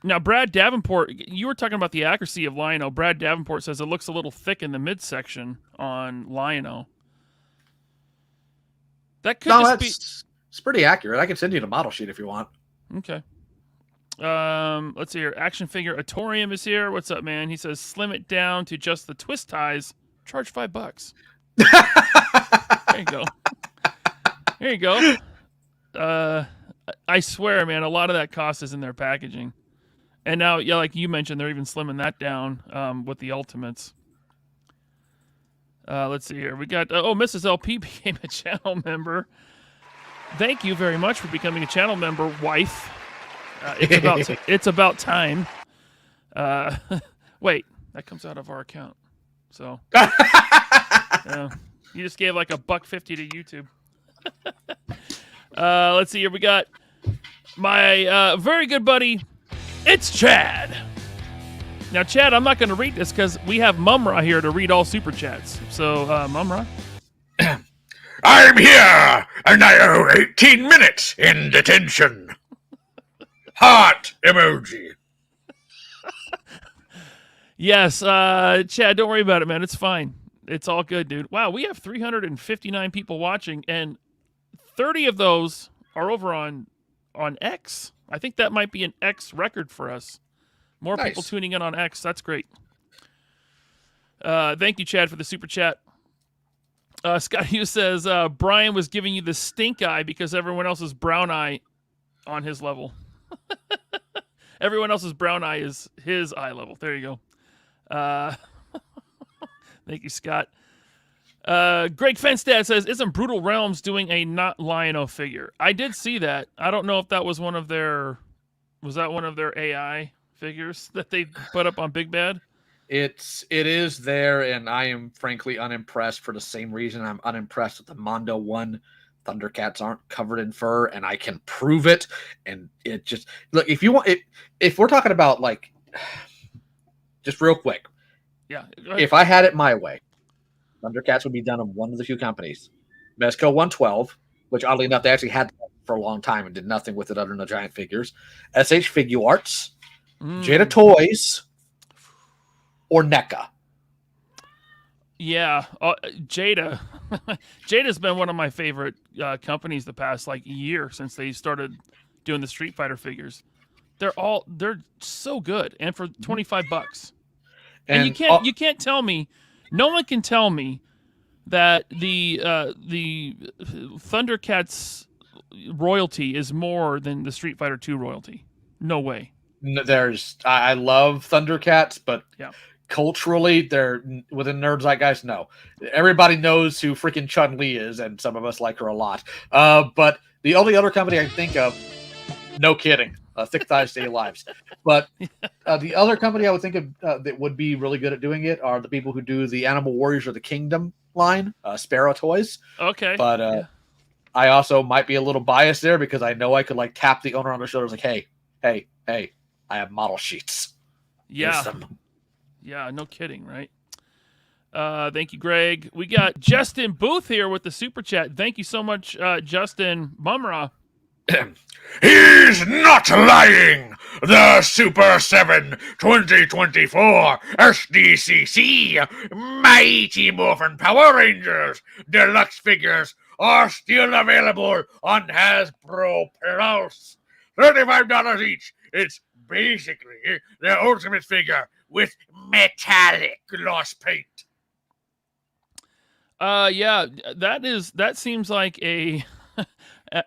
[SPEAKER 3] now Brad Davenport, you were talking about the accuracy of Lion-O. Brad Davenport says it looks a little thick in the midsection on Lion-O. That could it's
[SPEAKER 4] pretty accurate. I can send you the model sheet if you want.
[SPEAKER 3] Okay. Let's see here. Action Figure Atorium is here. What's up, man? He says slim it down to just the twist ties. Charge $5. There you go. There you go. I swear, man, a lot of that cost is in their packaging. And now, yeah, like you mentioned, they're even slimming that down with the Ultimates. Let's see here. We got, Mrs. LP became a channel member. Thank you very much for becoming a channel member, wife. It's about time. Wait, that comes out of our account. So... you just gave like $1.50 to YouTube. Let's see here. We got my very good buddy. It's Chad. Now, Chad, I'm not going to read this because we have Mumra here to read all super chats. So, Mumra.
[SPEAKER 6] I'm here, and I owe 18 minutes in detention. Heart emoji.
[SPEAKER 3] Yes, Chad, don't worry about it, man. It's fine. It's all good, dude. Wow, we have 359 people watching, and 30 of those are over on X. I think that might be an X record for us. More people tuning in on X. That's great. Thank you, Chad, for the super chat. Scott Hughes says, Brian was giving you the stink eye because everyone else's brown eye on his level. Everyone else's brown eye is his eye level. There you go. Thank you, Scott. Greg Fenstad says, isn't Brutal Realms doing a not Lion-O figure? I did see that. I don't know if that was one of their AI figures that they put up on Big Bad?
[SPEAKER 4] It is there, and I am frankly unimpressed for the same reason I'm unimpressed with the Mondo One. Thundercats aren't covered in fur, and I can prove it. And it just look if you want it. If we're talking about like, just real quick,
[SPEAKER 3] Yeah.
[SPEAKER 4] if I had it my way, Thundercats would be done in one of the few companies, Mezco 112, which oddly enough they actually had for a long time and did nothing with it other than the giant figures, SH Figure Arts, Jada Toys, or NECA.
[SPEAKER 3] Yeah, Jada. Jada's been one of my favorite companies the past like year since they started doing the Street Fighter figures. They're so good, and for $25. And you can't tell me, no one can tell me that the Thundercats royalty is more than the Street Fighter 2 royalty. No way.
[SPEAKER 4] I love Thundercats, but
[SPEAKER 3] yeah.
[SPEAKER 4] Culturally, they're within nerd zeitgeist. No, everybody knows who freaking Chun-Li is, and some of us like her a lot. But the only other company I can think of, no kidding, Thick Thighs Stay Lives. But the other company I would think of that would be really good at doing it are the people who do the Animal Warriors of the Kingdom line, Sparrow Toys.
[SPEAKER 3] Okay.
[SPEAKER 4] But I also might be a little biased there because I know I could like tap the owner on the shoulders, like, hey, I have model sheets.
[SPEAKER 3] Yeah. Yeah, no kidding, right? Thank you, Greg. We got Justin Booth here with the super chat. Thank you so much, Justin Mumra.
[SPEAKER 6] He's not lying! The Super 7 2024 SDCC Mighty Morphin Power Rangers deluxe figures are still available on Hasbro Pulse. $35 each. It's basically the ultimate figure with metallic gloss paint.
[SPEAKER 3] Yeah, that seems like an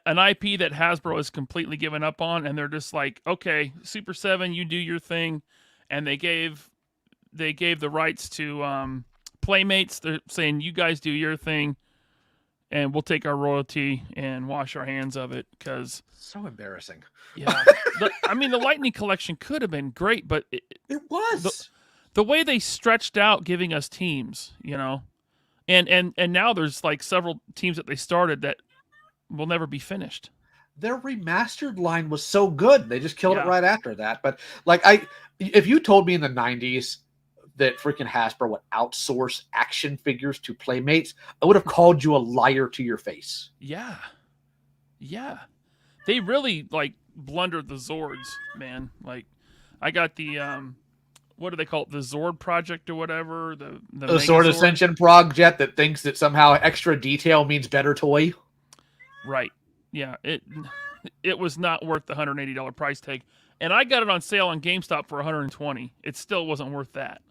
[SPEAKER 3] IP that Hasbro has completely given up on, and they're just like, okay, Super 7, you do your thing, and they gave the rights to Playmates. They're saying, you guys do your thing, and we'll take our royalty and wash our hands of it, because
[SPEAKER 4] so embarrassing.
[SPEAKER 3] Yeah, the Lightning Collection could have been great, but it
[SPEAKER 4] was
[SPEAKER 3] the way they stretched out giving us teams, and now there's like several teams that they started that will never be finished.
[SPEAKER 4] Their remastered line was so good; they just killed it right after that. But like, if you told me in the '90s that freaking Hasbro would outsource action figures to Playmates, I would have called you a liar to your face.
[SPEAKER 3] Yeah. They really like blundered the Zords, man. Like, I got the what do they call it? The Zord Project or whatever. The
[SPEAKER 4] Sword Ascension project that thinks that somehow extra detail means better toy.
[SPEAKER 3] Right. Yeah. It was not worth the $180 price tag, and I got it on sale on GameStop for $120. It still wasn't worth that.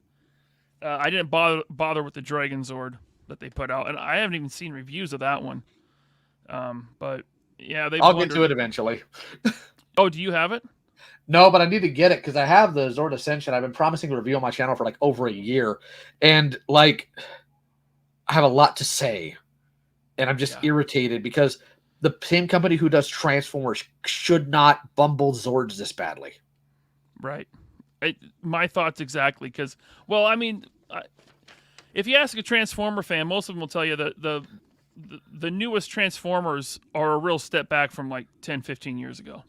[SPEAKER 3] I didn't bother with the Dragon Zord that they put out, and I haven't even seen reviews of that one. But yeah,
[SPEAKER 4] I'll get to it eventually.
[SPEAKER 3] Oh, do you have it?
[SPEAKER 4] No, but I need to get it because I have the Zord Ascension. I've been promising a review on my channel for like over a year, and like I have a lot to say, and I'm just irritated because the same company who does Transformers should not bumble Zords this badly.
[SPEAKER 3] Right. My thoughts exactly, because, well, I mean, if you ask a Transformer fan, most of them will tell you that the newest Transformers are a real step back from like 10, 15 years ago.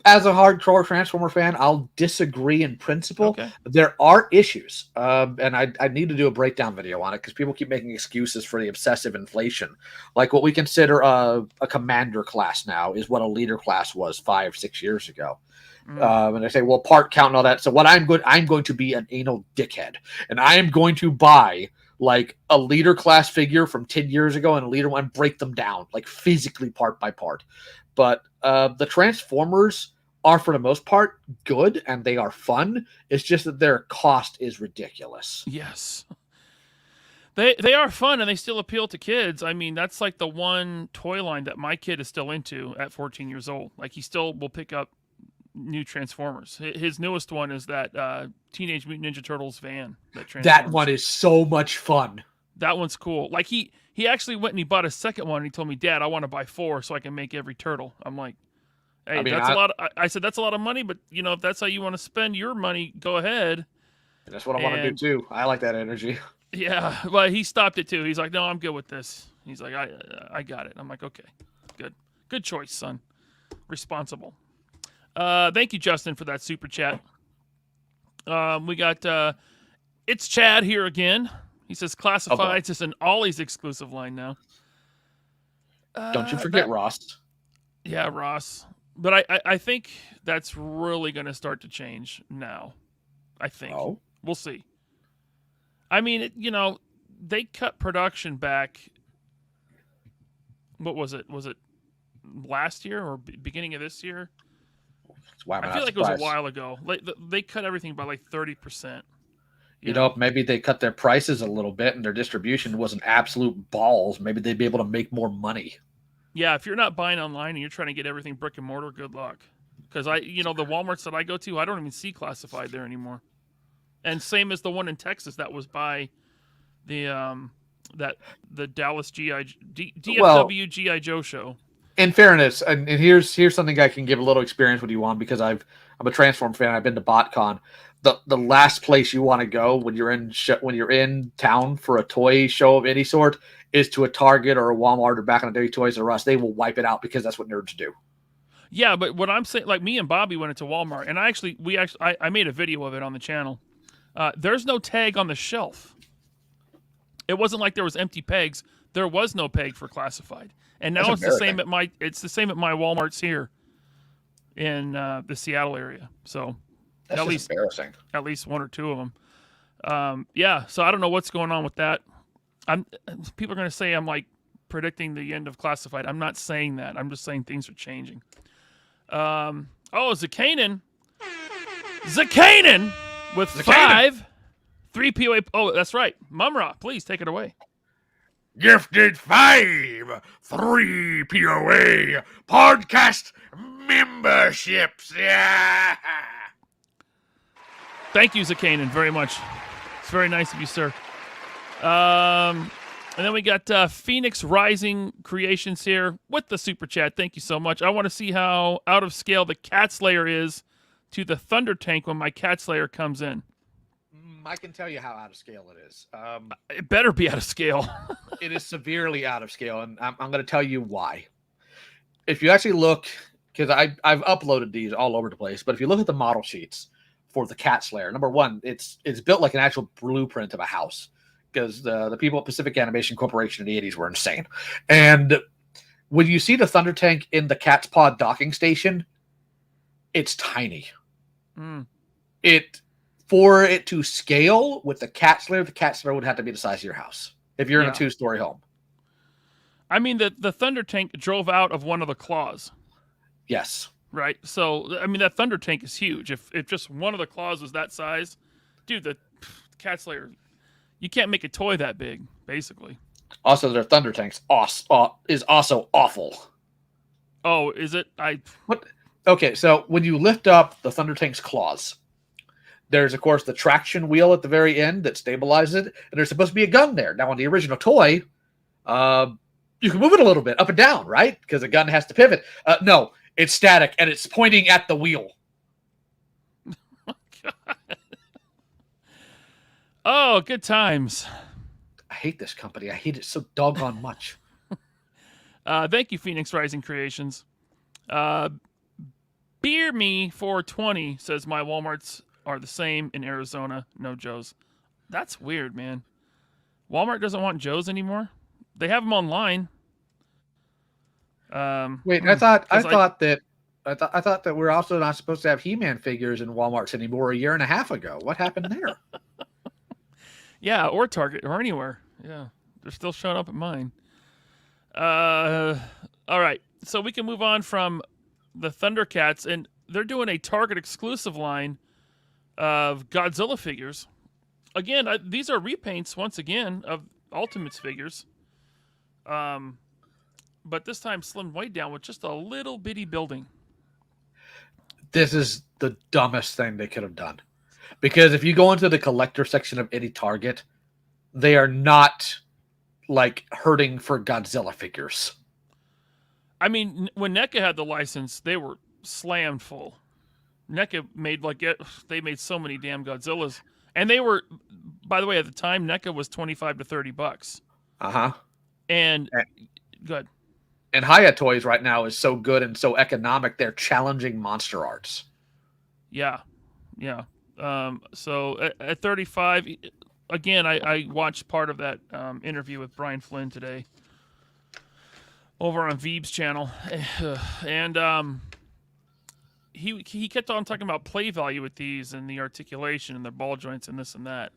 [SPEAKER 4] As a hardcore Transformer fan, I'll disagree in principle.
[SPEAKER 3] Okay.
[SPEAKER 4] There are issues, and I need to do a breakdown video on it because people keep making excuses for the obsessive inflation. Like what we consider a commander class now is what a leader class was 5-6 years ago. And I say, well, part count and all that. So what I'm going to be an anal dickhead, and I am going to buy like a leader class figure from 10 years ago and a leader one, break them down like physically part by part. But the Transformers are for the most part good and they are fun. It's just that their cost is ridiculous.
[SPEAKER 3] Yes. They are fun and they still appeal to kids. I mean, that's like the one toy line that my kid is still into at 14 years old. Like he still will pick up new Transformers. His newest one is that Teenage Mutant Ninja Turtles van.
[SPEAKER 4] That one is so much fun.
[SPEAKER 3] That one's cool. Like he actually went and he bought a second one and he told me, Dad, I want to buy 4 so I can make every turtle. I'm like, hey, that's a lot. I said, that's a lot of money, but if that's how you want to spend your money, go ahead.
[SPEAKER 4] That's what I want to do too. I like that energy.
[SPEAKER 3] Yeah, well, he stopped it too. He's like, no, I'm good with this. He's like, I got it. I'm like, okay, good choice, son. Responsible. Thank you, Justin, for that super chat. We got it's Chad here again. He says classifieds is an Ollie's exclusive line now.
[SPEAKER 4] Don't you forget Ross.
[SPEAKER 3] Yeah, Ross. But I think that's really going to start to change now. I think.
[SPEAKER 4] Oh.
[SPEAKER 3] We'll see. I mean, they cut production back. What was it? Was it last year or beginning of this year? I feel like it was a while ago. Like they cut everything by like 30%.
[SPEAKER 4] You know, maybe they cut their prices a little bit and their distribution wasn't absolute balls. Maybe they'd be able to make more money.
[SPEAKER 3] Yeah, if you're not buying online and you're trying to get everything brick and mortar, good luck. Because the Walmarts that I go to, I don't even see classified there anymore. And same as the one in Texas that was by the Dallas DFW GI Joe show.
[SPEAKER 4] In fairness, and here's something I can give a little experience with you on, because I'm a Transform fan. I've been to BotCon. The last place you want to go when you're in town for a toy show of any sort is to a Target or a Walmart, or back in the day Toys R Us. They will wipe it out because that's what nerds do.
[SPEAKER 3] Yeah, but what I'm saying, like me and Bobby went into Walmart, and I made a video of it on the channel. There's no tag on the shelf. It wasn't like there was empty pegs. There was no peg for classified. And now it's the same at my Walmarts here in the Seattle area. So
[SPEAKER 4] that's
[SPEAKER 3] at least
[SPEAKER 4] embarrassing.
[SPEAKER 3] At least one or two of them. Yeah. So I don't know what's going on with that. People are going to say I'm like predicting the end of classified. I'm not saying that. I'm just saying things are changing. Zakanen with 5 3POA. Oh, that's right. Mumra, please take it away.
[SPEAKER 6] Gifted 5 3POA podcast memberships. Yeah.
[SPEAKER 3] Thank you, Zakanen, very much. It's very nice of you, sir. And then we got Phoenix Rising Creations here with the super chat. Thank you so much. I want to see how out of scale the Cat Slayer is to the Thunder Tank when my Cat Slayer comes in.
[SPEAKER 4] I can tell you how out of scale it is.
[SPEAKER 3] It better be out of scale.
[SPEAKER 4] It is severely out of scale, and I'm going to tell you why. If you actually look, because I've uploaded these all over the place, but if you look at the model sheets for the Cat Slayer, number one, it's built like an actual blueprint of a house, because the people at Pacific Animation Corporation in the 80s were insane. And when you see the Thunder Tank in the Cat's Pod docking station, it's tiny. For it to scale with the Cat Slayer would have to be the size of your house if you're in a 2-story home.
[SPEAKER 3] I mean, the Thunder Tank drove out of one of the claws.
[SPEAKER 4] Yes.
[SPEAKER 3] Right? So, I mean, that Thunder Tank is huge. If just one of the claws was that size, dude, the Cat Slayer, you can't make a toy that big, basically.
[SPEAKER 4] Also, their Thunder Tanks is also awful.
[SPEAKER 3] Oh, is it?
[SPEAKER 4] What? Okay, so when you lift up the Thunder Tank's claws, there's, of course, the traction wheel at the very end that stabilizes it, and there's supposed to be a gun there. Now, on the original toy, you can move it a little bit up and down, right? Because the gun has to pivot. No, it's static, and it's pointing at the wheel.
[SPEAKER 3] Oh, God. Oh, good times.
[SPEAKER 4] I hate this company. I hate it so doggone much.
[SPEAKER 3] Thank you, Phoenix Rising Creations. Beer Me 420 says my Walmarts are the same in Arizona. No Joe's. That's weird, man. Walmart doesn't want Joe's anymore. They have them online.
[SPEAKER 4] Wait, I thought that we're also not supposed to have He-Man figures in Walmarts anymore a year and a half ago. What happened there?
[SPEAKER 3] Yeah, or Target or anywhere. Yeah, they're still showing up at mine. All right, so we can move on from the Thundercats, and they're doing a Target exclusive line of Godzilla figures. Again, these are repaints once again of Ultimates figures. But this time slimmed way down with just a little bitty building.
[SPEAKER 4] This is the dumbest thing they could have done. Because if you go into the collector section of any Target, they are not like hurting for Godzilla figures.
[SPEAKER 3] I mean, when NECA had the license, they were slammed full. NECA made they made so many damn Godzillas. And they were, by the way, at the time, NECA was $25 to $30. And good.
[SPEAKER 4] And Hiya Toys right now is so good and so economic. They're challenging Monster Arts.
[SPEAKER 3] Yeah. So at 35, again, I watched part of that interview with Brian Flynn today over on Veeb's channel, and he kept on talking about play value with these and the articulation and the ball joints and this and that.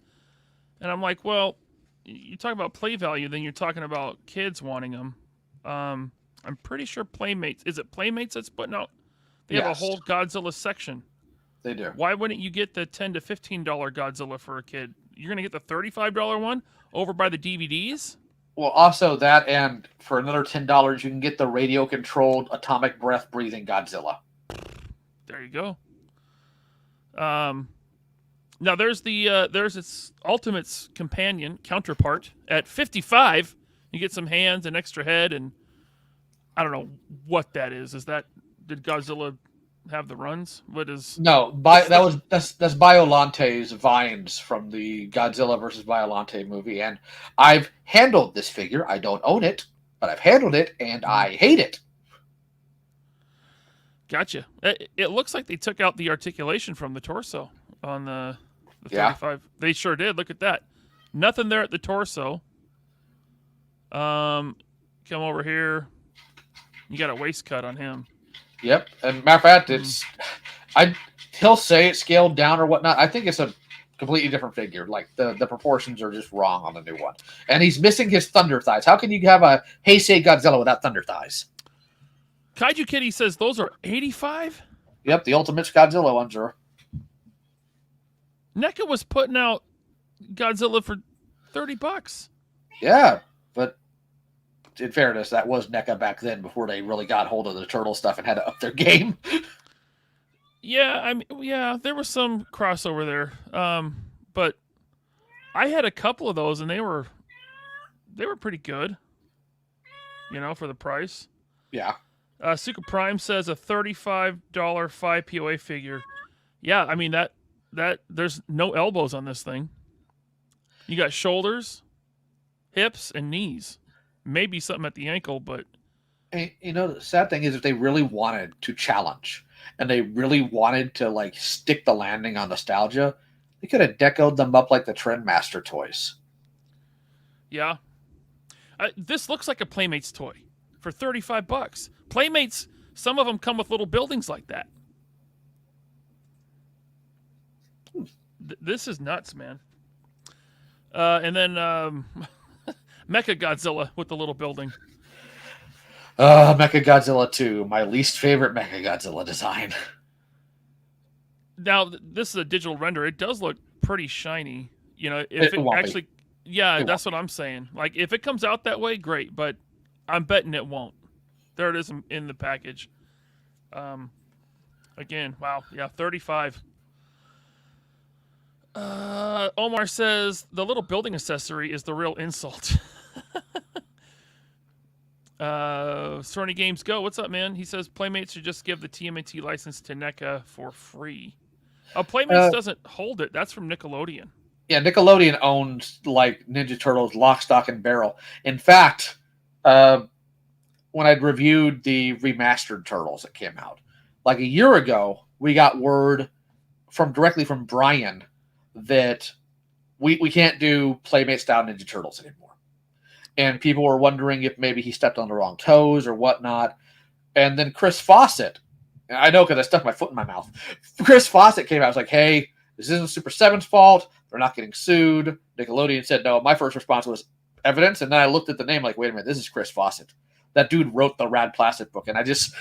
[SPEAKER 3] And I'm like, well, you talk about play value, then you're talking about kids wanting them. I'm pretty sure Playmates, is it Playmates that's putting out? They have a whole Godzilla section.
[SPEAKER 4] They do.
[SPEAKER 3] Why wouldn't you get the $10 to $15 Godzilla for a kid? You're going to get the $35 one over by the DVDs?
[SPEAKER 4] Well, also that, and for another $10, you can get the radio-controlled atomic breath breathing Godzilla.
[SPEAKER 3] There you go. Now there's its Ultimate's companion counterpart at 55. You get some hands and extra head, and I don't know what that is. Did Godzilla have the runs? What is?
[SPEAKER 4] No, that's Biolante's vines from the Godzilla versus Biolante movie, and I've handled this figure. I don't own it, but I've handled it, and I hate it.
[SPEAKER 3] Gotcha. It looks like they took out the articulation from the torso on the 35. They sure did. Look at that. Nothing there at the torso. Come over here. You got a waist cut on him.
[SPEAKER 4] Yep. And matter of fact, he'll say it's scaled down or whatnot. I think it's a completely different figure. Like the proportions are just wrong on the new one. And he's missing his thunder thighs. How can you have a Heisei Godzilla without thunder thighs?
[SPEAKER 3] Kaiju Kitty says those are 85?
[SPEAKER 4] Yep, the Ultimate Godzilla ones are.
[SPEAKER 3] NECA was putting out Godzilla for $30.
[SPEAKER 4] Yeah, but in fairness, that was NECA back then before they really got hold of the turtle stuff and had to up their game.
[SPEAKER 3] Yeah, there was some crossover there. But I had a couple of those and they were pretty good. For the price.
[SPEAKER 4] Yeah.
[SPEAKER 3] Suka Prime says a $35 5 POA figure. Yeah, I mean that there's no elbows on this thing. You got shoulders, hips, and knees. Maybe something at the ankle, but
[SPEAKER 4] the sad thing is if they really wanted to challenge and they really wanted to stick the landing on nostalgia, they could have decoed them up like the Trendmaster toys.
[SPEAKER 3] Yeah. This looks like a Playmates toy for $35. Playmates, some of them come with little buildings like that. This is nuts, man. And then Mecha Godzilla with the little building.
[SPEAKER 4] Mecha Godzilla 2, my least favorite Mecha Godzilla design.
[SPEAKER 3] Now, this is a digital render. It does look pretty shiny. If it actually... Be. Yeah, that's what I'm saying. Like, if it comes out that way, great. But I'm betting it won't. There it is in the package. Again, wow. Yeah, 35. Omar says the little building accessory is the real insult. Sorny Games Go, what's up, man? He says Playmates should just give the TMNT license to NECA for free. Playmates doesn't hold it. That's from Nickelodeon.
[SPEAKER 4] Yeah, Nickelodeon owns Ninja Turtles, Lock, Stock, and Barrel. In fact, when I'd reviewed the remastered Turtles that came out, a year ago, we got word directly from Brian that we can't do Playmate style Ninja Turtles anymore. And people were wondering if maybe he stepped on the wrong toes or whatnot. And then Chris Fawcett, I know because I stuck my foot in my mouth. Chris Fawcett came out and was like, hey, this isn't Super 7's fault. They're not getting sued. Nickelodeon said no. My first response was evidence. And then I looked at the name wait a minute, this is Chris Fawcett. That dude wrote the Rad Plastic book, and I just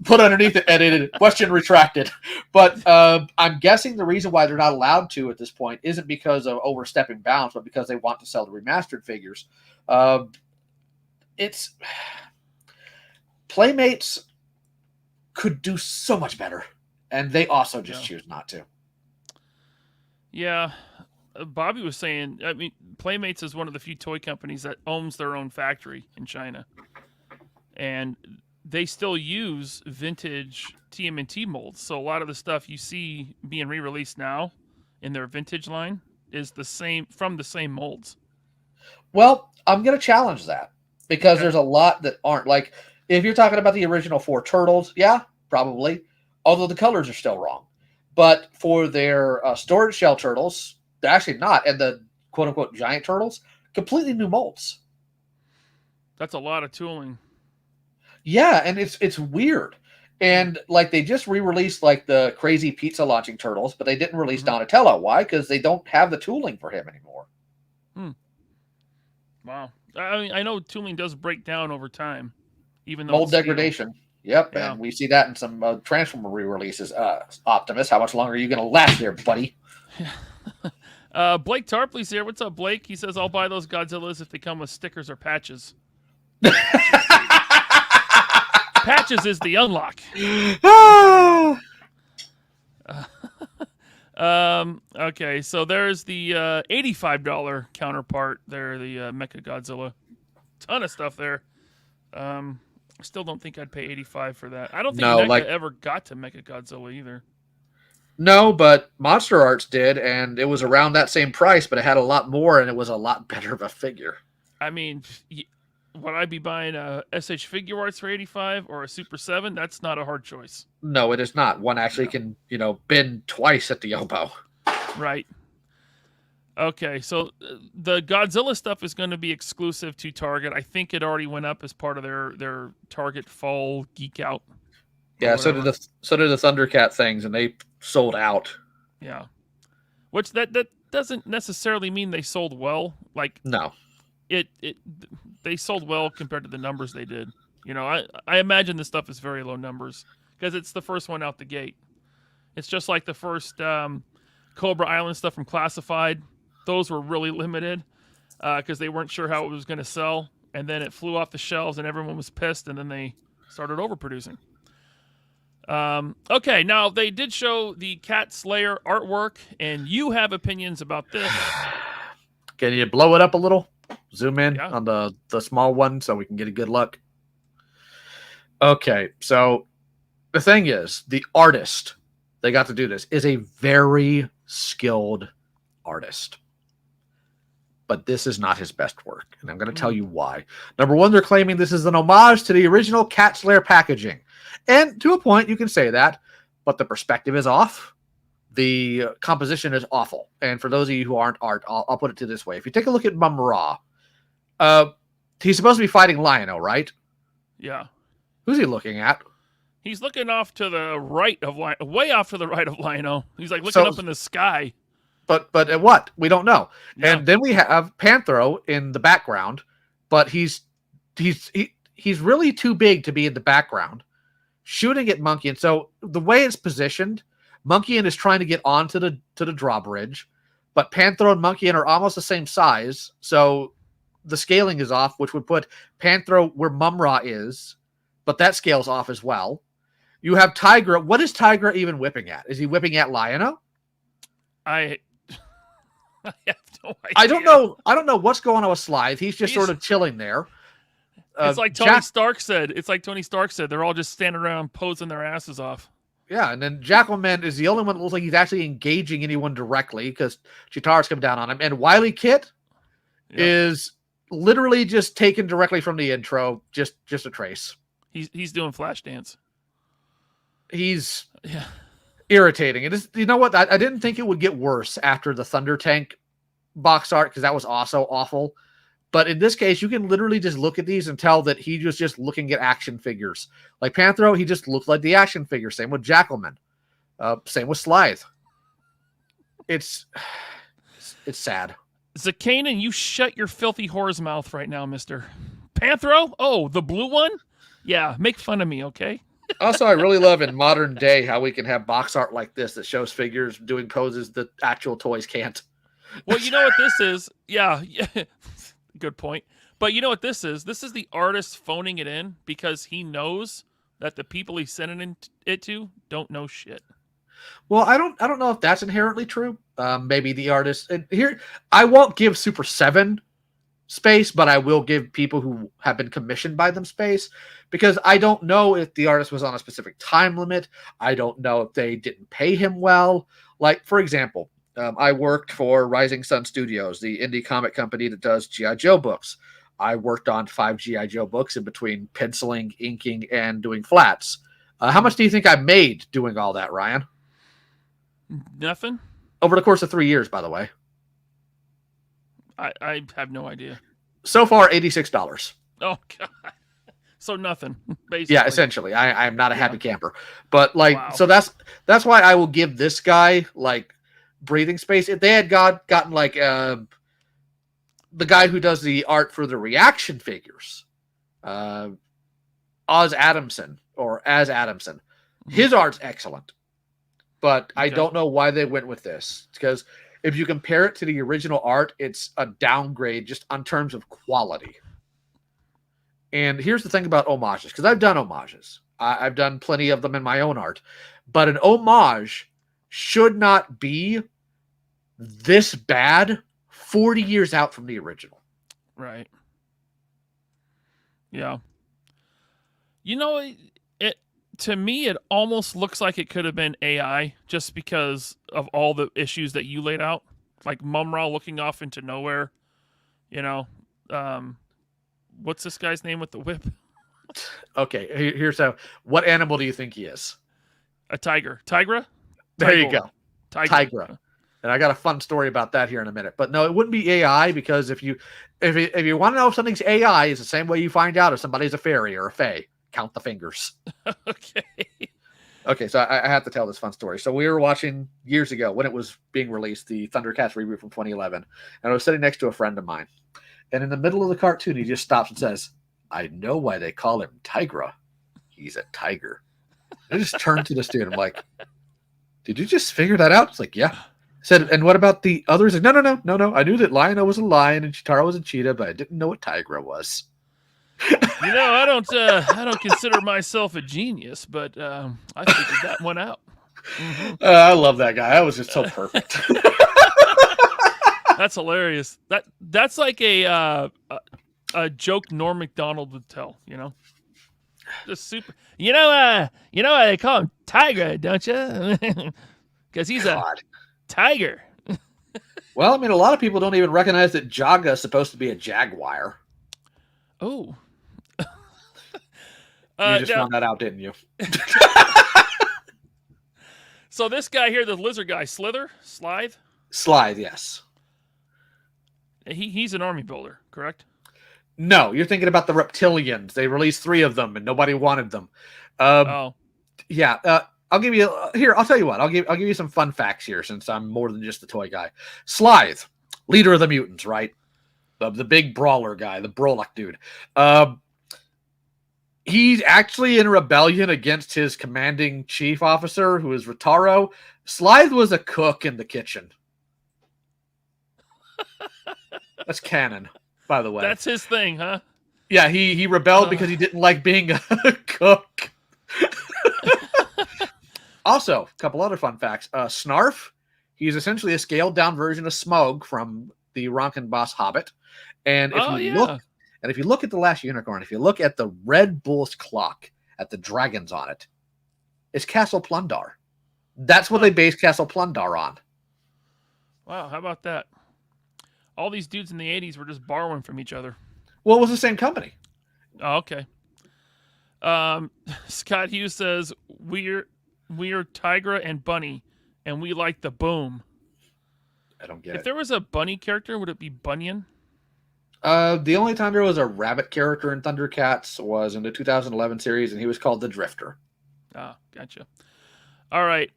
[SPEAKER 4] put underneath it, edited, question retracted. But I'm guessing the reason why they're not allowed to at this point isn't because of overstepping bounds, but because they want to sell the remastered figures. It's Playmates could do so much better, and they also just choose not to.
[SPEAKER 3] Yeah. Bobby was saying, Playmates is one of the few toy companies that owns their own factory in China. And they still use vintage TMNT molds. So a lot of the stuff you see being re-released now in their vintage line is the same from the same molds.
[SPEAKER 4] Well, I'm going to challenge that because
[SPEAKER 3] Okay.
[SPEAKER 4] there's a lot that aren't. Like, if you're talking about the original 4 turtles, yeah, probably. Although the colors are still wrong. But for their storage shell turtles, they're actually not. And the quote-unquote giant turtles, completely new molds.
[SPEAKER 3] That's a lot of tooling.
[SPEAKER 4] Yeah, and it's weird. And like they just re-released like the crazy pizza launching turtles, but they didn't release Donatello. Why? Because they don't have the tooling for him anymore.
[SPEAKER 3] Wow. I mean, I know tooling does break down over time, even though
[SPEAKER 4] Mold
[SPEAKER 3] it's steel.
[SPEAKER 4] degradation. Yep,
[SPEAKER 3] Yeah.
[SPEAKER 4] and we see that in some Transformer re-releases. Optimus, how much longer are you going to last there, buddy?
[SPEAKER 3] Blake Tarpley's here. What's up, Blake? He says, I'll buy those Godzillas if they come with stickers or patches. Patches is the unlock. Okay, so there's the $85 counterpart there, the Mecha Godzilla. Ton of stuff there. I still don't think I'd pay $85 for that. I don't think Mecha ever got to Mecha Godzilla either.
[SPEAKER 4] No, but Monster Arts did, and it was around that same price, but it had a lot more, and it was a lot better of a figure.
[SPEAKER 3] I mean, would I be buying a SH Figure Arts for $85 or a Super 7? That's not a hard choice.
[SPEAKER 4] No, it is not. One actually can, bend twice at the elbow.
[SPEAKER 3] Right. Okay, so the Godzilla stuff is going to be exclusive to Target. I think it already went up as part of their Target Fall Geek Out.
[SPEAKER 4] Yeah, so did the Thundercat things, and they sold out.
[SPEAKER 3] Yeah, which that doesn't necessarily mean they sold well. Like
[SPEAKER 4] no,
[SPEAKER 3] they sold well compared to the numbers they did. I imagine this stuff is very low numbers because it's the first one out the gate. It's just like the first Cobra Island stuff from Classified. Those were really limited because they weren't sure how it was going to sell, and then it flew off the shelves, and everyone was pissed, and then they started overproducing. Okay, now they did show the Cat Slayer artwork, and you have opinions about this.
[SPEAKER 4] Can you blow it up a little? Zoom in on the small one so we can get a good look. Okay, so the thing is, the artist they got to do this is a very skilled artist. But this is not his best work, and I'm going to tell you why. Number one, they're claiming this is an homage to the original Cat Slayer packaging. And to a point, you can say that, but the perspective is off. The composition is awful. And for those of you who aren't art, I'll put it to this way. If you take a look at Mum-Ra, he's supposed to be fighting Lion-O, right?
[SPEAKER 3] Yeah.
[SPEAKER 4] Who's he looking at?
[SPEAKER 3] He's looking off to the right of way off to the right of Lion-O. He's like looking up in the sky.
[SPEAKER 4] But at what? We don't know.
[SPEAKER 3] Yeah.
[SPEAKER 4] And then we have Panthro in the background, but he's really too big to be in the background, shooting at Monkian. So the way it's positioned, Monkian is trying to get onto the drawbridge, but Panthro and Monkian are almost the same size. So the scaling is off, which would put Panthro where Mum-Ra is, but that scales off as well. You have Tigra. What is Tigra even whipping at? Is he whipping at Lion-O?
[SPEAKER 3] I have no idea.
[SPEAKER 4] I don't know what's going on with Slythe. He's sort of chilling there.
[SPEAKER 3] It's like Tony Stark said. They're all just standing around posing their asses off.
[SPEAKER 4] Yeah, and then Jackalman is the only one that looks like he's actually engaging anyone directly because Chitara's come down on him. And Wily Kit is literally just taken directly from the intro, just a trace.
[SPEAKER 3] He's doing Flashdance.
[SPEAKER 4] He's irritating. And you know what? I didn't think it would get worse after the Thunder Tank box art because that was also awful. But in this case, you can literally just look at these and tell that he was just looking at action figures. Like Panthro, he just looked like the action figure. Same with Jackalman. Same with Slythe. It's sad.
[SPEAKER 3] Zakanan, you shut your filthy whore's mouth right now, mister. Panthro? Oh, the blue one? Yeah, make fun of me, okay?
[SPEAKER 4] Also, I really love in modern day how we can have box art like this that shows figures doing poses that actual toys can't.
[SPEAKER 3] Well, you know what this is? Yeah. Good point. But you know what this is? This is the artist phoning it in because he knows that the people he's sending it to don't know shit.
[SPEAKER 4] Well, I don't know if that's inherently true. Maybe the artist, and here I won't give Super 7 space, but I will give people who have been commissioned by them space because I don't know if the artist was on a specific time limit. I don't know if they didn't pay him well. Like, for example, I worked for Rising Sun Studios, the indie comic company that does G.I. Joe books. I worked on 5 G.I. Joe books in between penciling, inking, and doing flats. How much do you think I made doing all that, Ryan?
[SPEAKER 3] Nothing?
[SPEAKER 4] Over the course of 3 years, by the way.
[SPEAKER 3] I have no idea.
[SPEAKER 4] So far, $86.
[SPEAKER 3] Oh, God. So nothing, basically.
[SPEAKER 4] Yeah, essentially. I'm not a happy camper. But, like,
[SPEAKER 3] Wow.
[SPEAKER 4] so that's why I will give this guy, like, breathing space. If they had gotten, like, the guy who does the art for the reaction figures, Oz Adamson, or As Adamson, his art's excellent. But I don't know why they went with this. Because if you compare it to the original art, it's a downgrade just on terms of quality. And here's the thing about homages, because I've done homages. I've done plenty of them in my own art. But an homage should not be this bad 40 years out from the original.
[SPEAKER 3] Right. Yeah. You know, to me, it almost looks like it could have been AI just because of all the issues that you laid out. Like Mumra looking off into nowhere. You know, what's this guy's name with the whip?
[SPEAKER 4] Okay, here's how. What animal do you think he is?
[SPEAKER 3] A tiger. Tigra?
[SPEAKER 4] There you go.
[SPEAKER 3] Tigra.
[SPEAKER 4] And I got a fun story about that here in a minute. But no, it wouldn't be AI, because if you want to know if something's AI, it's the same way you find out if somebody's a fairy or a fae. Count the fingers. Okay, so I have to tell this fun story. So we were watching years ago when it was being released, the Thundercats reboot from 2011, and I was sitting next to a friend of mine. And in the middle of the cartoon, he just stops and says, "I know why they call him Tigra. He's a tiger." I just turned to the student. I'm like, "Did you just figure that out?" It's like, "Yeah." I said, "And what about the others?" Like, no. I knew that Lion-O was a lion and Chitara was a cheetah, but I didn't know what Tigra was.
[SPEAKER 3] You know, I don't consider myself a genius, but I figured that one out. Mm-hmm.
[SPEAKER 4] I love that guy. That was just so perfect.
[SPEAKER 3] That's hilarious. That's like a joke Norm Macdonald would tell. You know, just super. You know why they call him Tiger, don't you? Because he's a tiger.
[SPEAKER 4] Well, I mean, a lot of people don't even recognize that Jaga is supposed to be a jaguar.
[SPEAKER 3] Oh.
[SPEAKER 4] You just found that out, didn't you?
[SPEAKER 3] So this guy here, the lizard guy, Slithe?
[SPEAKER 4] Slithe, yes.
[SPEAKER 3] He's an army builder, correct?
[SPEAKER 4] No, you're thinking about the reptilians. They released 3 of them, and nobody wanted them. Yeah, I'll give you here. I'll tell you what. I'll give you some fun facts here, since I'm more than just a toy guy. Slithe, leader of the mutants, right? The big brawler guy, the Brolic dude. He's actually in rebellion against his commanding chief officer, who is Ritaro. Slithe was a cook in the kitchen. That's canon, by the way.
[SPEAKER 3] That's his thing, huh?
[SPEAKER 4] Yeah, he rebelled because he didn't like being a cook. Also, a couple other fun facts. Snarf, he's essentially a scaled-down version of Smaug from the Ronkin Boss Hobbit. And if you look at the Last Unicorn, if you look at the Red Bull's clock, at the dragons on it, it's Castle Plundar. That's what they based Castle Plundar on.
[SPEAKER 3] Wow, how about that? All these dudes in the 80s were just borrowing from each other.
[SPEAKER 4] Well, it was the same company.
[SPEAKER 3] Oh, okay. Scott Hughes says, we're Tigra and Bunny, and we like the boom.
[SPEAKER 4] I don't get it.
[SPEAKER 3] If there was a bunny character, would it be Bunyan?
[SPEAKER 4] The only time there was a rabbit character in Thundercats was in the 2011 series, and he was called the Drifter.
[SPEAKER 3] Ah, gotcha. All right.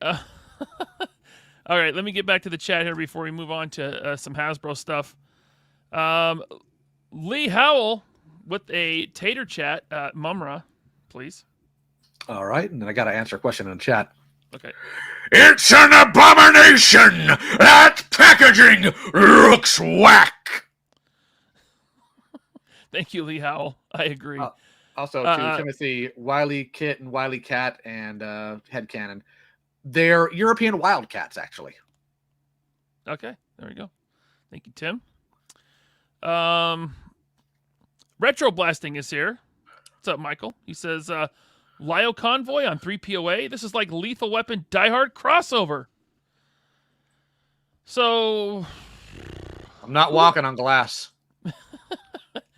[SPEAKER 3] All right, let me get back to the chat here before we move on to some Hasbro stuff. Lee Howell with a tater chat, Mumra, please.
[SPEAKER 4] All right, and then I got to answer a question in the chat.
[SPEAKER 3] Okay.
[SPEAKER 6] It's an abomination! That packaging looks whack!
[SPEAKER 3] Thank you, Lee Howell. I agree.
[SPEAKER 4] Also, to Timothy, Wily Kit and Wily Cat and Headcanon. They're European Wildcats, actually.
[SPEAKER 3] Okay, there we go. Thank you, Tim. Retro Blasting is here. What's up, Michael? He says, LioConvoy on 3POA. This is like Lethal Weapon Die Hard crossover. So
[SPEAKER 6] I'm not walking on glass.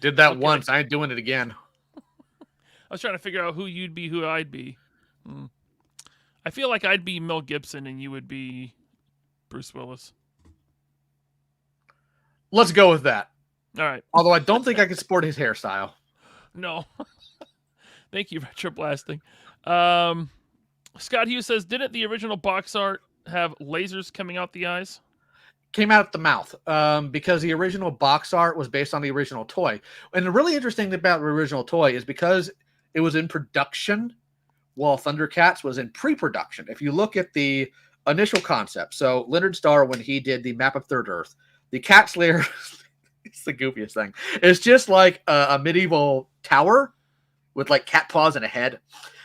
[SPEAKER 6] Did that
[SPEAKER 3] Okay.
[SPEAKER 6] once. I ain't doing it again.
[SPEAKER 3] I was trying to figure out who you'd be, who I'd be. I feel like I'd be Mel Gibson and you would be Bruce Willis.
[SPEAKER 6] Let's go with that.
[SPEAKER 3] All right.
[SPEAKER 6] Although I don't think I can sport his hairstyle.
[SPEAKER 3] No. Thank you, Retro Blasting. Scott Hughes says, didn't the original box art have lasers coming out the eyes?
[SPEAKER 6] Came out at the mouth because the original box art was based on the original toy. And the really interesting thing about the original toy is because it was in production while Thundercats was in pre-production. If you look at the initial concept, so Leonard Starr, when he did the map of Third Earth, the Cat's Lair, it's the goofiest thing. It's just like a medieval tower with like cat paws and a head.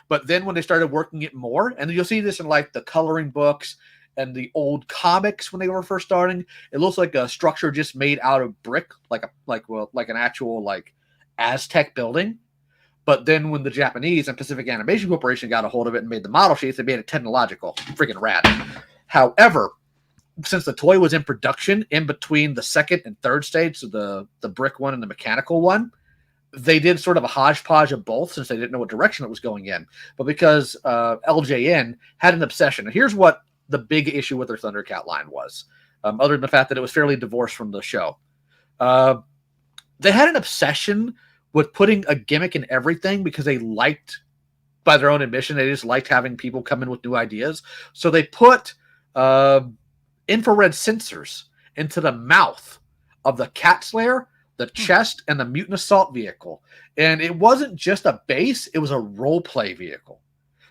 [SPEAKER 6] But then when they started working it more, and you'll see this in like the coloring books and the old comics when they were first starting, it looks like a structure just made out of brick, like an actual like Aztec building. But then when the Japanese and Pacific Animation Corporation got a hold of it and made the model sheets, they made it technological, freaking rad. However, since the toy was in production in between the second and third stage, so the brick one and the mechanical one, they did sort of a hodgepodge of both since they didn't know what direction it was going in. But because LJN had an obsession, and here's what the big issue with their Thundercat line was, other than the fact that it was fairly divorced from the show. They had an obsession with putting a gimmick in everything because they liked, by their own admission, they just liked having people come in with new ideas. So they put infrared sensors into the mouth of the Cat's Lair, the chest, and the Mutant Assault vehicle. And it wasn't just a base, it was a role-play vehicle.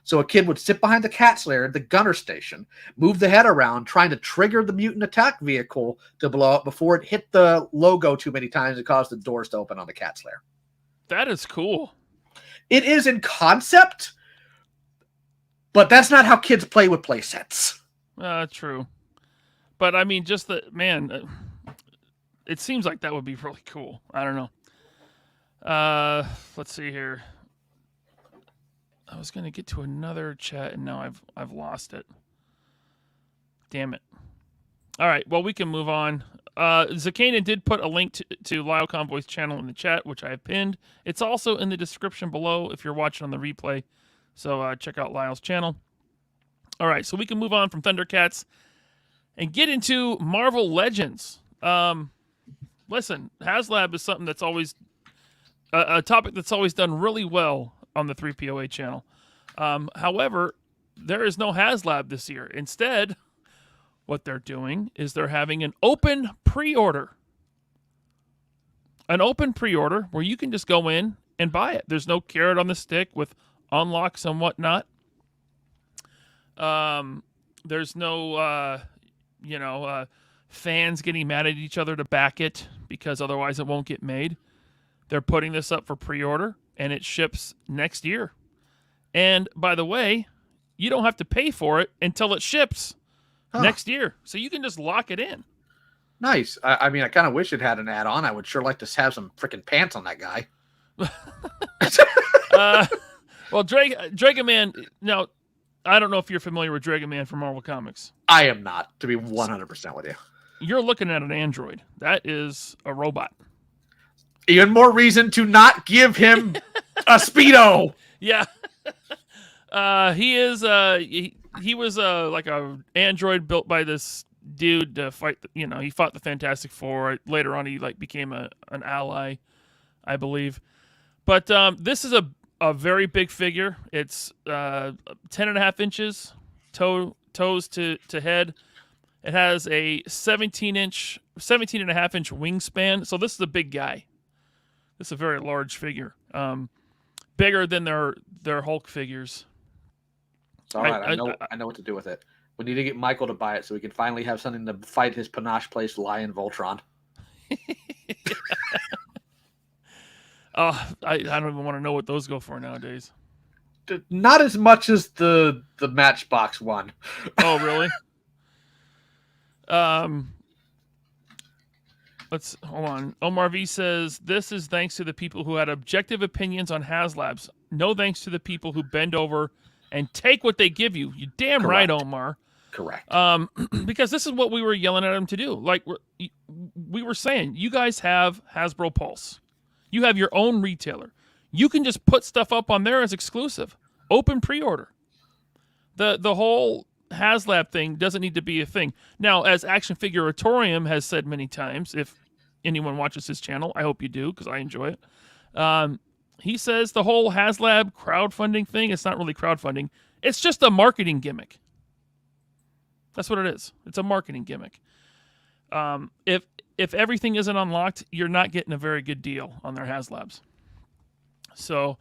[SPEAKER 6] So a kid would sit behind the Cat's Lair at the gunner station, move the head around, trying to trigger the mutant attack vehicle to blow up before it hit the logo too many times and caused the doors to open on the Cat's Lair.
[SPEAKER 3] That is cool.
[SPEAKER 6] It is in concept, but that's not how kids play with play sets.
[SPEAKER 3] True. But I mean, just the man, it seems like that would be really cool. I don't know. Let's see here. I was gonna get to another chat and now I've lost it. Damn it. All right, well, we can move on. Zakana did put a link to LioConvoy's channel in the chat, which I have pinned. It's also in the description below if you're watching on the replay. So check out Lyle's channel. All right, so we can move on from Thundercats and get into Marvel Legends. Listen, HasLab is something that's always a topic that's always done really well on the 3POA channel. However, there is no HasLab this year. Instead, what they're doing is they're having an open pre-order. An open pre-order where you can just go in and buy it. There's no carrot on the stick with unlocks and whatnot. There's no, fans getting mad at each other to back it because otherwise it won't get made. They're putting this up for pre-order and it ships next year. And by the way, you don't have to pay for it until it ships next year. So you can just lock it in.
[SPEAKER 6] Nice. I mean, I kind of wish it had an add-on. I would sure like to have some freaking pants on that guy.
[SPEAKER 3] Well, Dragon Man, now, I don't know if you're familiar with Dragon Man from Marvel Comics.
[SPEAKER 6] I am not, to be 100% with you.
[SPEAKER 3] You're looking at an android. That is a robot.
[SPEAKER 6] Even more reason to not give him a Speedo.
[SPEAKER 3] Yeah. He is, he was like a android built by this dude to fight, he fought the Fantastic Four. Later on, he became an ally, I believe. But this is a very big figure. It's 10.5 inches toes to head. It has a 17.5 inch wingspan. So this is a big guy. This is a very large figure. Bigger than their Hulk figures.
[SPEAKER 6] All right, I know what to do with it. We need to get Michael to buy it so we can finally have something to fight his panache placed Lion Voltron.
[SPEAKER 3] I don't even want to know what those go for nowadays.
[SPEAKER 6] Not as much as the Matchbox one.
[SPEAKER 3] Oh, really? Let's hold on. Omar V says, this is thanks to the people who had objective opinions on HasLabs. No thanks to the people who bend over and take what they give you. You damn
[SPEAKER 6] Correct.
[SPEAKER 3] right, Omar.
[SPEAKER 4] Correct.
[SPEAKER 3] Because this is what we were yelling at him to do. Like we were saying, you guys have Hasbro Pulse. You have your own retailer. You can just put stuff up on there as exclusive. Open pre-order. The whole HasLab thing doesn't need to be a thing. Now, as Action Figuratorium has said many times, if anyone watches his channel, I hope you do because I enjoy it. He says the whole HasLab crowdfunding thing, it's not really crowdfunding. It's just a marketing gimmick. That's what it is. It's a marketing gimmick. If everything isn't unlocked, you're not getting a very good deal on their HasLabs. So,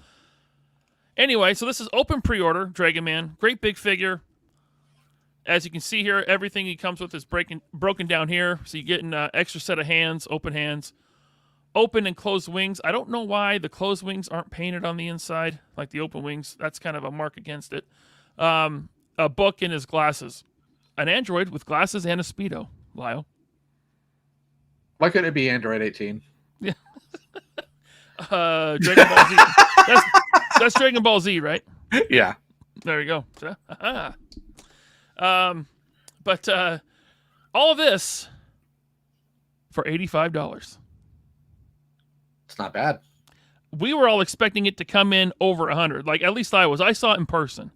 [SPEAKER 3] anyway, so this is open pre-order, Dragon Man. Great big figure. As you can see here, everything he comes with is broken down here. So you get an extra set of hands, open and closed wings. I don't know why the closed wings aren't painted on the inside, like the open wings. That's kind of a mark against it. A book and his glasses. An android with glasses and a Speedo, Lyle.
[SPEAKER 4] Why couldn't it be Android 18?
[SPEAKER 3] Yeah. Dragon Ball Z. That's Dragon Ball Z, right?
[SPEAKER 4] Yeah.
[SPEAKER 3] There you go. But all of this for $85.
[SPEAKER 4] It's not bad.
[SPEAKER 3] We were all expecting it to come in over 100. Like, at least I was. I saw it in person.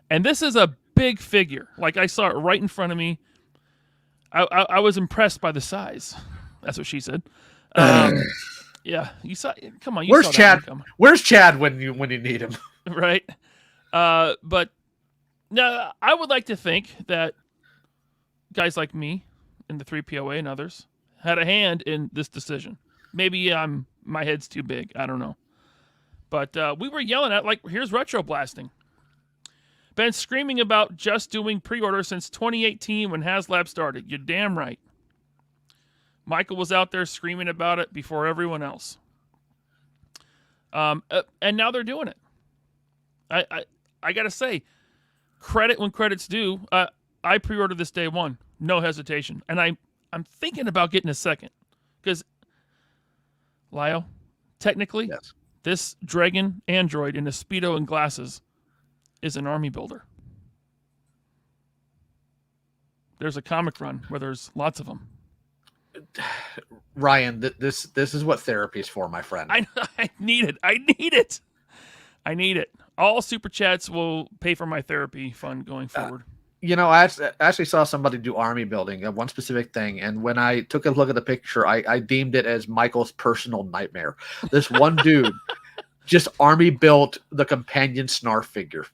[SPEAKER 3] And this is a big figure. Like, I saw it right in front of me. I was impressed by the size. That's what she said. Yeah, you saw. Come on, you
[SPEAKER 4] Where's
[SPEAKER 3] saw
[SPEAKER 4] Chad?
[SPEAKER 3] that one come.
[SPEAKER 4] Where's Chad when you need him?
[SPEAKER 3] Right. But now I would like to think that guys like me in the 3POA and others had a hand in this decision. Maybe my head's too big. I don't know. But we were yelling at, like, here's retro blasting. Been screaming about just doing pre-order since 2018 when HasLab started. You're damn right. Michael was out there screaming about it before everyone else. And now they're doing it. I got to say, credit when credit's due. I pre-ordered this day one. No hesitation. And I'm thinking about getting a second. Because, Lyle, technically,
[SPEAKER 4] Yes.
[SPEAKER 3] This Dragon android in a Speedo and glasses is an army builder. There's a comic run where there's lots of them.
[SPEAKER 4] Ryan, this is what therapy's for, my friend.
[SPEAKER 3] I need it. I need it. All super chats will pay for my therapy fund going forward.
[SPEAKER 4] I actually saw somebody do army building of one specific thing, and when I took a look at the picture, I deemed it as Michael's personal nightmare. This one dude just army built the companion Snarf figure.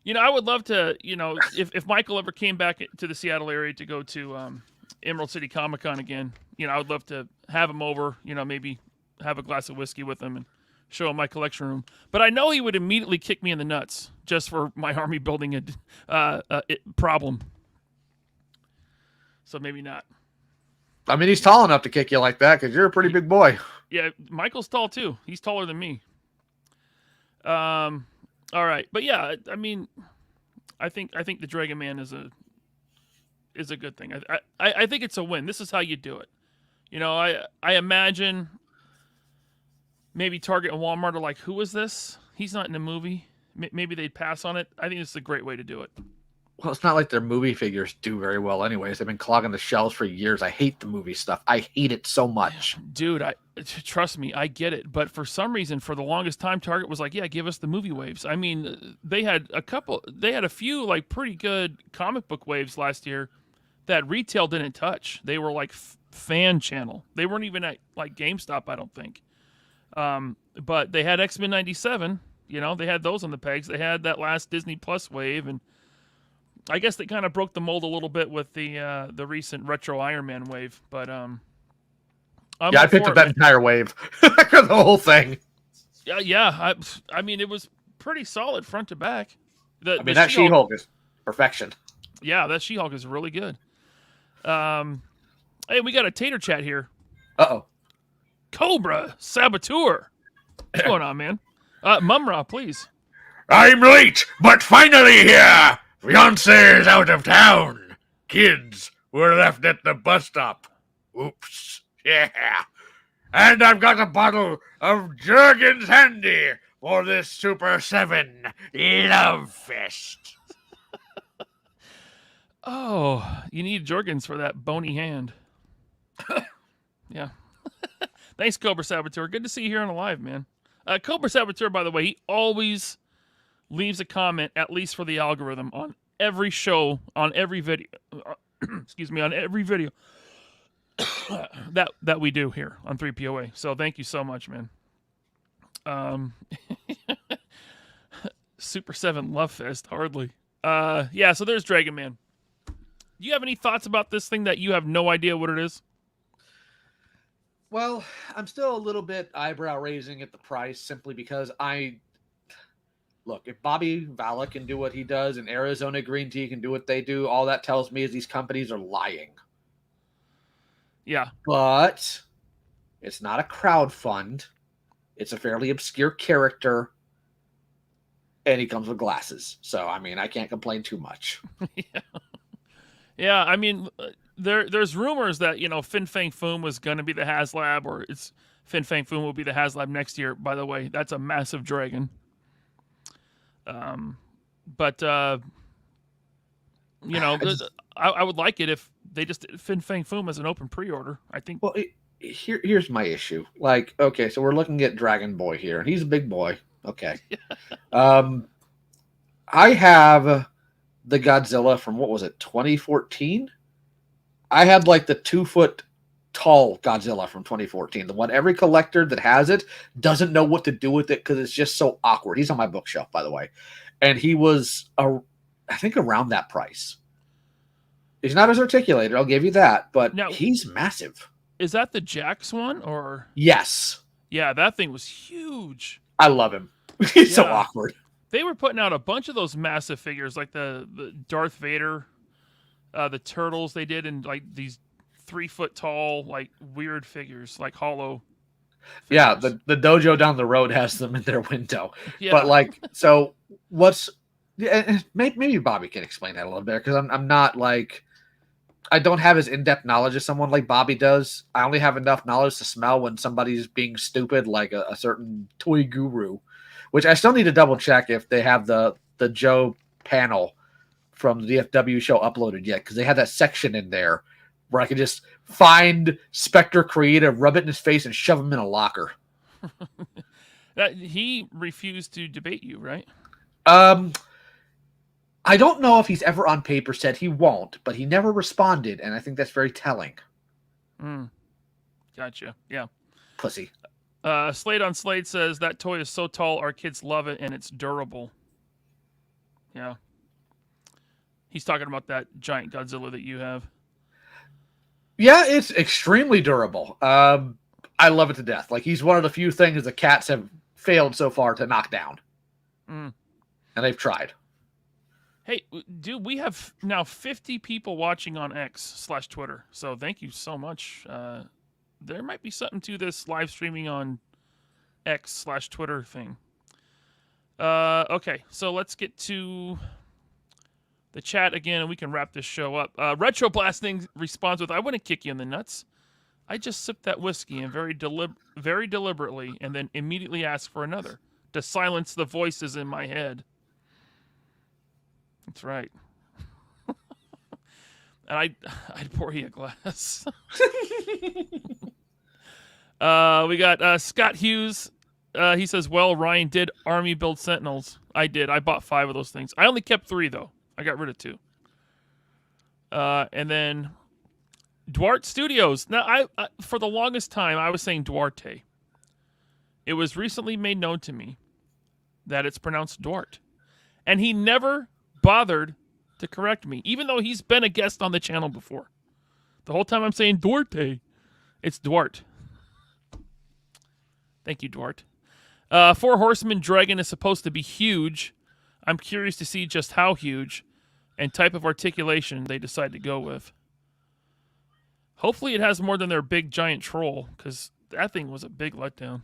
[SPEAKER 3] I would love to, if Michael ever came back to the Seattle area to go to Emerald City Comic Con again, I would love to have him over, maybe have a glass of whiskey with him and show him my collection room. But I know he would immediately kick me in the nuts just for my army building problem. So maybe not.
[SPEAKER 4] I mean, he's tall enough to kick you like that because you're a pretty big boy.
[SPEAKER 3] Yeah, Michael's tall too. He's taller than me. All right, but yeah, I mean, I think the Dragon Man is a good thing. I think it's a win. This is how you do it. I imagine maybe Target and Walmart are like, who is this? He's not in the movie. Maybe they'd pass on it. I think this is a great way to do it.
[SPEAKER 4] Well, it's not like their movie figures do very well anyways. They've been clogging the shelves for years. I hate the movie stuff. I hate it so much.
[SPEAKER 3] Dude, trust me, I get it. But for some reason, for the longest time, Target was like, yeah, give us the movie waves. I mean, they had a few like pretty good comic book waves last year that retail didn't touch. They were like fan channel. They weren't even at like GameStop, I don't think. But they had X-Men 97. They had those on the pegs. They had that last Disney Plus wave, and I guess they kind of broke the mold a little bit with the recent retro Iron Man wave. But
[SPEAKER 4] I picked up that entire wave, the whole thing.
[SPEAKER 3] Yeah. I mean, it was pretty solid front to back.
[SPEAKER 4] That She-Hulk is perfection.
[SPEAKER 3] Yeah, that She-Hulk is really good. Hey, we got a tater chat here.
[SPEAKER 4] Uh-oh.
[SPEAKER 3] Cobra Saboteur. What's going on, man? Mumra, please.
[SPEAKER 6] I'm late, but finally here! Fiancé's out of town. Kids were left at the bus stop. Oops. Yeah. And I've got a bottle of Jergens Handy for this Super 7 Love Fest.
[SPEAKER 3] Oh, you need Jorgens for that bony hand. Yeah. Thanks, Cobra Saboteur. Good to see you here on the live, man. Cobra Saboteur, by the way, he always leaves a comment, at least for the algorithm, on every show, on every video. Excuse me, on every video that we do here on 3POA. So thank you so much, man. Super 7 Love Fest, hardly. Yeah, so there's Dragon Man. Do you have any thoughts about this thing that you have no idea what it is?
[SPEAKER 4] Well, I'm still a little bit eyebrow raising at the price simply because look, if Bobby Vala can do what he does and Arizona Green Tea can do what they do, all that tells me is these companies are lying.
[SPEAKER 3] Yeah.
[SPEAKER 4] But it's not a crowd fund. It's a fairly obscure character. And he comes with glasses. So, I mean, I can't complain too much.
[SPEAKER 3] Yeah. Yeah, I mean, there's rumors that, Fin Fang Foom was going to be the HasLab, or Fin Fang Foom will be the HasLab next year. By the way, that's a massive dragon. But I would like it if they just did Fin Fang Foom as an open pre-order. I think.
[SPEAKER 4] Well, here's my issue. Like, okay, so we're looking at Dragon Boy here, and he's a big boy. Okay. I have the Godzilla from, what was it, 2014? I had like the 2-foot tall Godzilla from 2014. The one every collector that has it doesn't know what to do with it because it's just so awkward. He's on my bookshelf, by the way. And he was, I think, around that price. He's not as articulated, I'll give you that, but now, he's massive.
[SPEAKER 3] Is that the Jax one, or?
[SPEAKER 4] Yes.
[SPEAKER 3] Yeah, that thing was huge.
[SPEAKER 4] I love him. He's so awkward.
[SPEAKER 3] They were putting out a bunch of those massive figures, like the Darth Vader, the turtles they did, and like these 3-foot tall, like weird figures, like hollow figures.
[SPEAKER 4] Yeah, the dojo down the road has them in their window.
[SPEAKER 3] Yeah.
[SPEAKER 4] But like, so what's maybe Bobby can explain that a little bit, because I'm not like, I don't have as in-depth knowledge as someone like Bobby does. I only have enough knowledge to smell when somebody's being stupid, like a certain toy guru, which I still need to double check if they have the Joe panel from the DFW show uploaded yet, because they had that section in there where I could just find Spectre Creative, rub it in his face, and shove him in a locker.
[SPEAKER 3] He refused to debate you, right?
[SPEAKER 4] I don't know if he's ever on paper said he won't, but he never responded, and I think that's very telling.
[SPEAKER 3] Gotcha. Yeah.
[SPEAKER 4] Pussy.
[SPEAKER 3] Slade on Slade says that toy is so tall our kids love it and it's durable. Yeah. He's talking about that giant Godzilla that you have.
[SPEAKER 4] Yeah, it's extremely durable. I love it to death. Like, he's one of the few things the cats have failed so far to knock down. And they've tried.
[SPEAKER 3] Hey, dude, we have now 50 people watching on X/Twitter. So thank you so much. There might be something to this live streaming on X/Twitter thing. Okay, so let's get to the chat again, and we can wrap this show up. Retro Blasting responds with, I wouldn't kick you in the nuts. I just sipped that whiskey and very deliberately, and then immediately asked for another to silence the voices in my head. That's right. And I'd pour you a glass. We got Scott Hughes. He says, well, Ryan did Army build Sentinels. I did. I bought 5 of those things. I only kept 3, though. I got rid of 2. And then Duarte Studios. Now, I for the longest time, I was saying Duarte. It was recently made known to me that it's pronounced Duarte. And he never bothered to correct me, even though he's been a guest on the channel before. The whole time I'm saying Duarte. It's Duarte. Thank you, Duarte. 4 Horsemen Dragon is supposed to be huge. I'm curious to see just how huge and type of articulation they decide to go with. Hopefully it has more than their big giant troll, because that thing was a big letdown.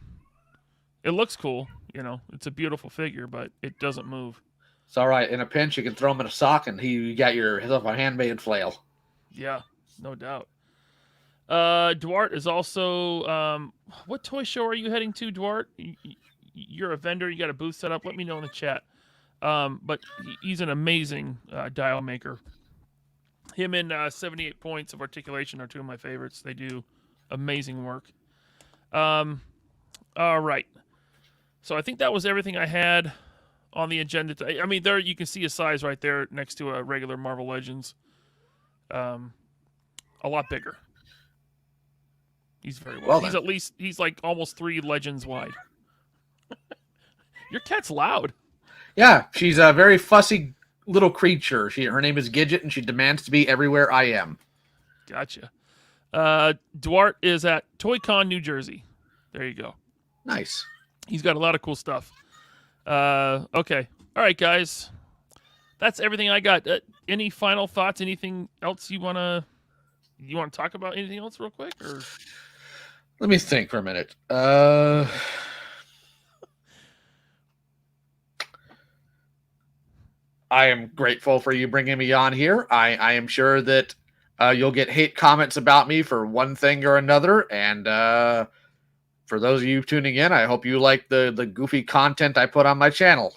[SPEAKER 3] It looks cool, it's a beautiful figure, but it doesn't move.
[SPEAKER 4] It's all right. In a pinch, you can throw him in a sock, and you got yourself a handmade flail.
[SPEAKER 3] Yeah, no doubt. Duarte is also... what toy show are you heading to, Duarte? You're a vendor. You got a booth set up. Let me know in the chat. But he's an amazing dial maker. Him and 78 Points of Articulation are two of my favorites. They do amazing work. All right. So I think that was everything I had on the agenda today. I mean, there you can see his size right there next to a regular Marvel Legends. A lot bigger. He's very well. He's like almost 3 Legends wide. Your cat's loud.
[SPEAKER 4] Yeah, she's a very fussy little creature. Her name is Gidget, and she demands to be everywhere I am.
[SPEAKER 3] Gotcha. Duarte is at ToyCon, New Jersey. There you go.
[SPEAKER 4] Nice.
[SPEAKER 3] He's got a lot of cool stuff. Okay. All right, guys. That's everything I got. Any final thoughts? Anything else you want to talk about? Anything else real quick? Or
[SPEAKER 4] let me think for a minute. I am grateful for you bringing me on here. I am sure that you'll get hate comments about me for one thing or another. And for those of you tuning in, I hope you like the goofy content I put on my channel.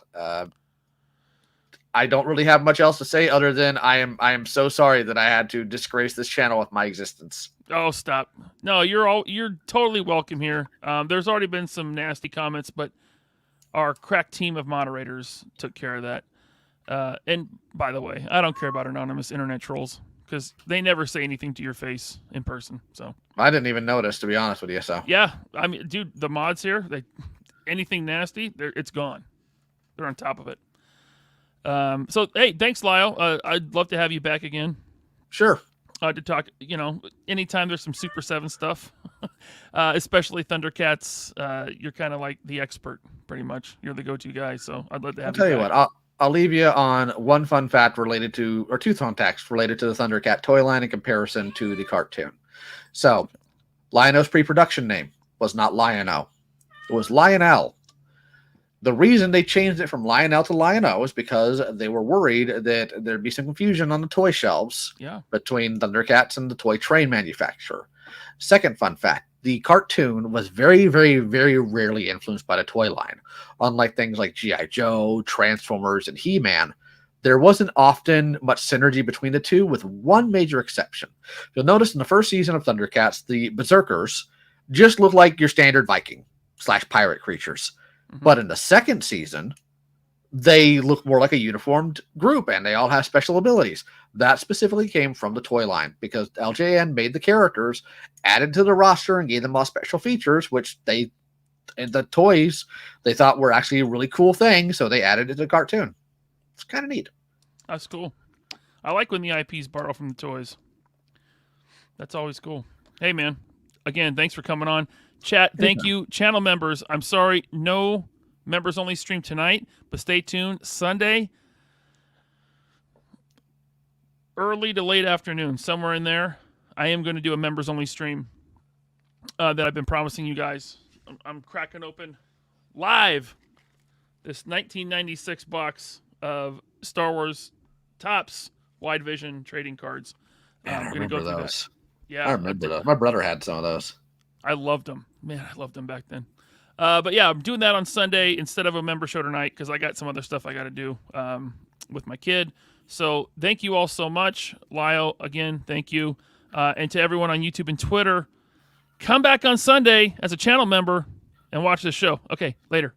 [SPEAKER 4] I don't really have much else to say other than I am so sorry that I had to disgrace this channel with my existence.
[SPEAKER 3] Oh, stop. No, you're totally welcome here. There's already been some nasty comments, but our crack team of moderators took care of that. And by the way, I don't care about anonymous internet trolls because they never say anything to your face in person. So
[SPEAKER 4] I didn't even notice, to be honest with you. So
[SPEAKER 3] yeah, I mean, dude, the mods here, anything nasty, it's gone. They're on top of it. So hey, thanks, Lyle. I'd love to have you back again.
[SPEAKER 4] Sure.
[SPEAKER 3] To talk, anytime there's some Super 7 stuff, especially Thundercats, you're kind of like the expert, pretty much. You're the go-to guy, so I'd love to have
[SPEAKER 4] I'll tell you what, I'll leave you on one fun fact related to, or 2 fun facts related to the Thundercat toy line in comparison to the cartoon. So, Lion-O's pre-production name was not Lion-O. It was Lionel. The reason they changed it from Lionel to Lion-O is because they were worried that there'd be some confusion on the toy shelves between Thundercats and the toy train manufacturer. Second fun fact, the cartoon was very, very, very rarely influenced by the toy line. Unlike things like G.I. Joe, Transformers, and He-Man, there wasn't often much synergy between the two, with one major exception. You'll notice in the first season of Thundercats, the Berserkers just look like your standard Viking/pirate creatures. Mm-hmm. But in the second season, they look more like a uniformed group, and they all have special abilities. That specifically came from the toy line, because LJN made the characters, added to the roster, and gave them all special features, which the toys they thought were actually a really cool thing, so they added it to the cartoon. It's kind of neat.
[SPEAKER 3] That's cool. I like when the IPs borrow from the toys. That's always cool. Hey, man. Again, thanks for coming on. Chat, thank you. Channel members, I'm sorry, no members only stream tonight, but stay tuned. Sunday, early to late afternoon, somewhere in there, I am going to do a members only stream that I've been promising you guys. I'm cracking open live this 1996 box of Star Wars Topps Wide Vision trading cards.
[SPEAKER 4] Man, I'm going to go through those.
[SPEAKER 3] Yeah,
[SPEAKER 4] I remember those. My brother had some of those.
[SPEAKER 3] I loved them. Man, I loved them back then. But yeah, I'm doing that on Sunday instead of a member show tonight because I got some other stuff I got to do with my kid. So thank you all so much. Lyle, again, thank you. And to everyone on YouTube and Twitter, come back on Sunday as a channel member and watch this show. Okay, later.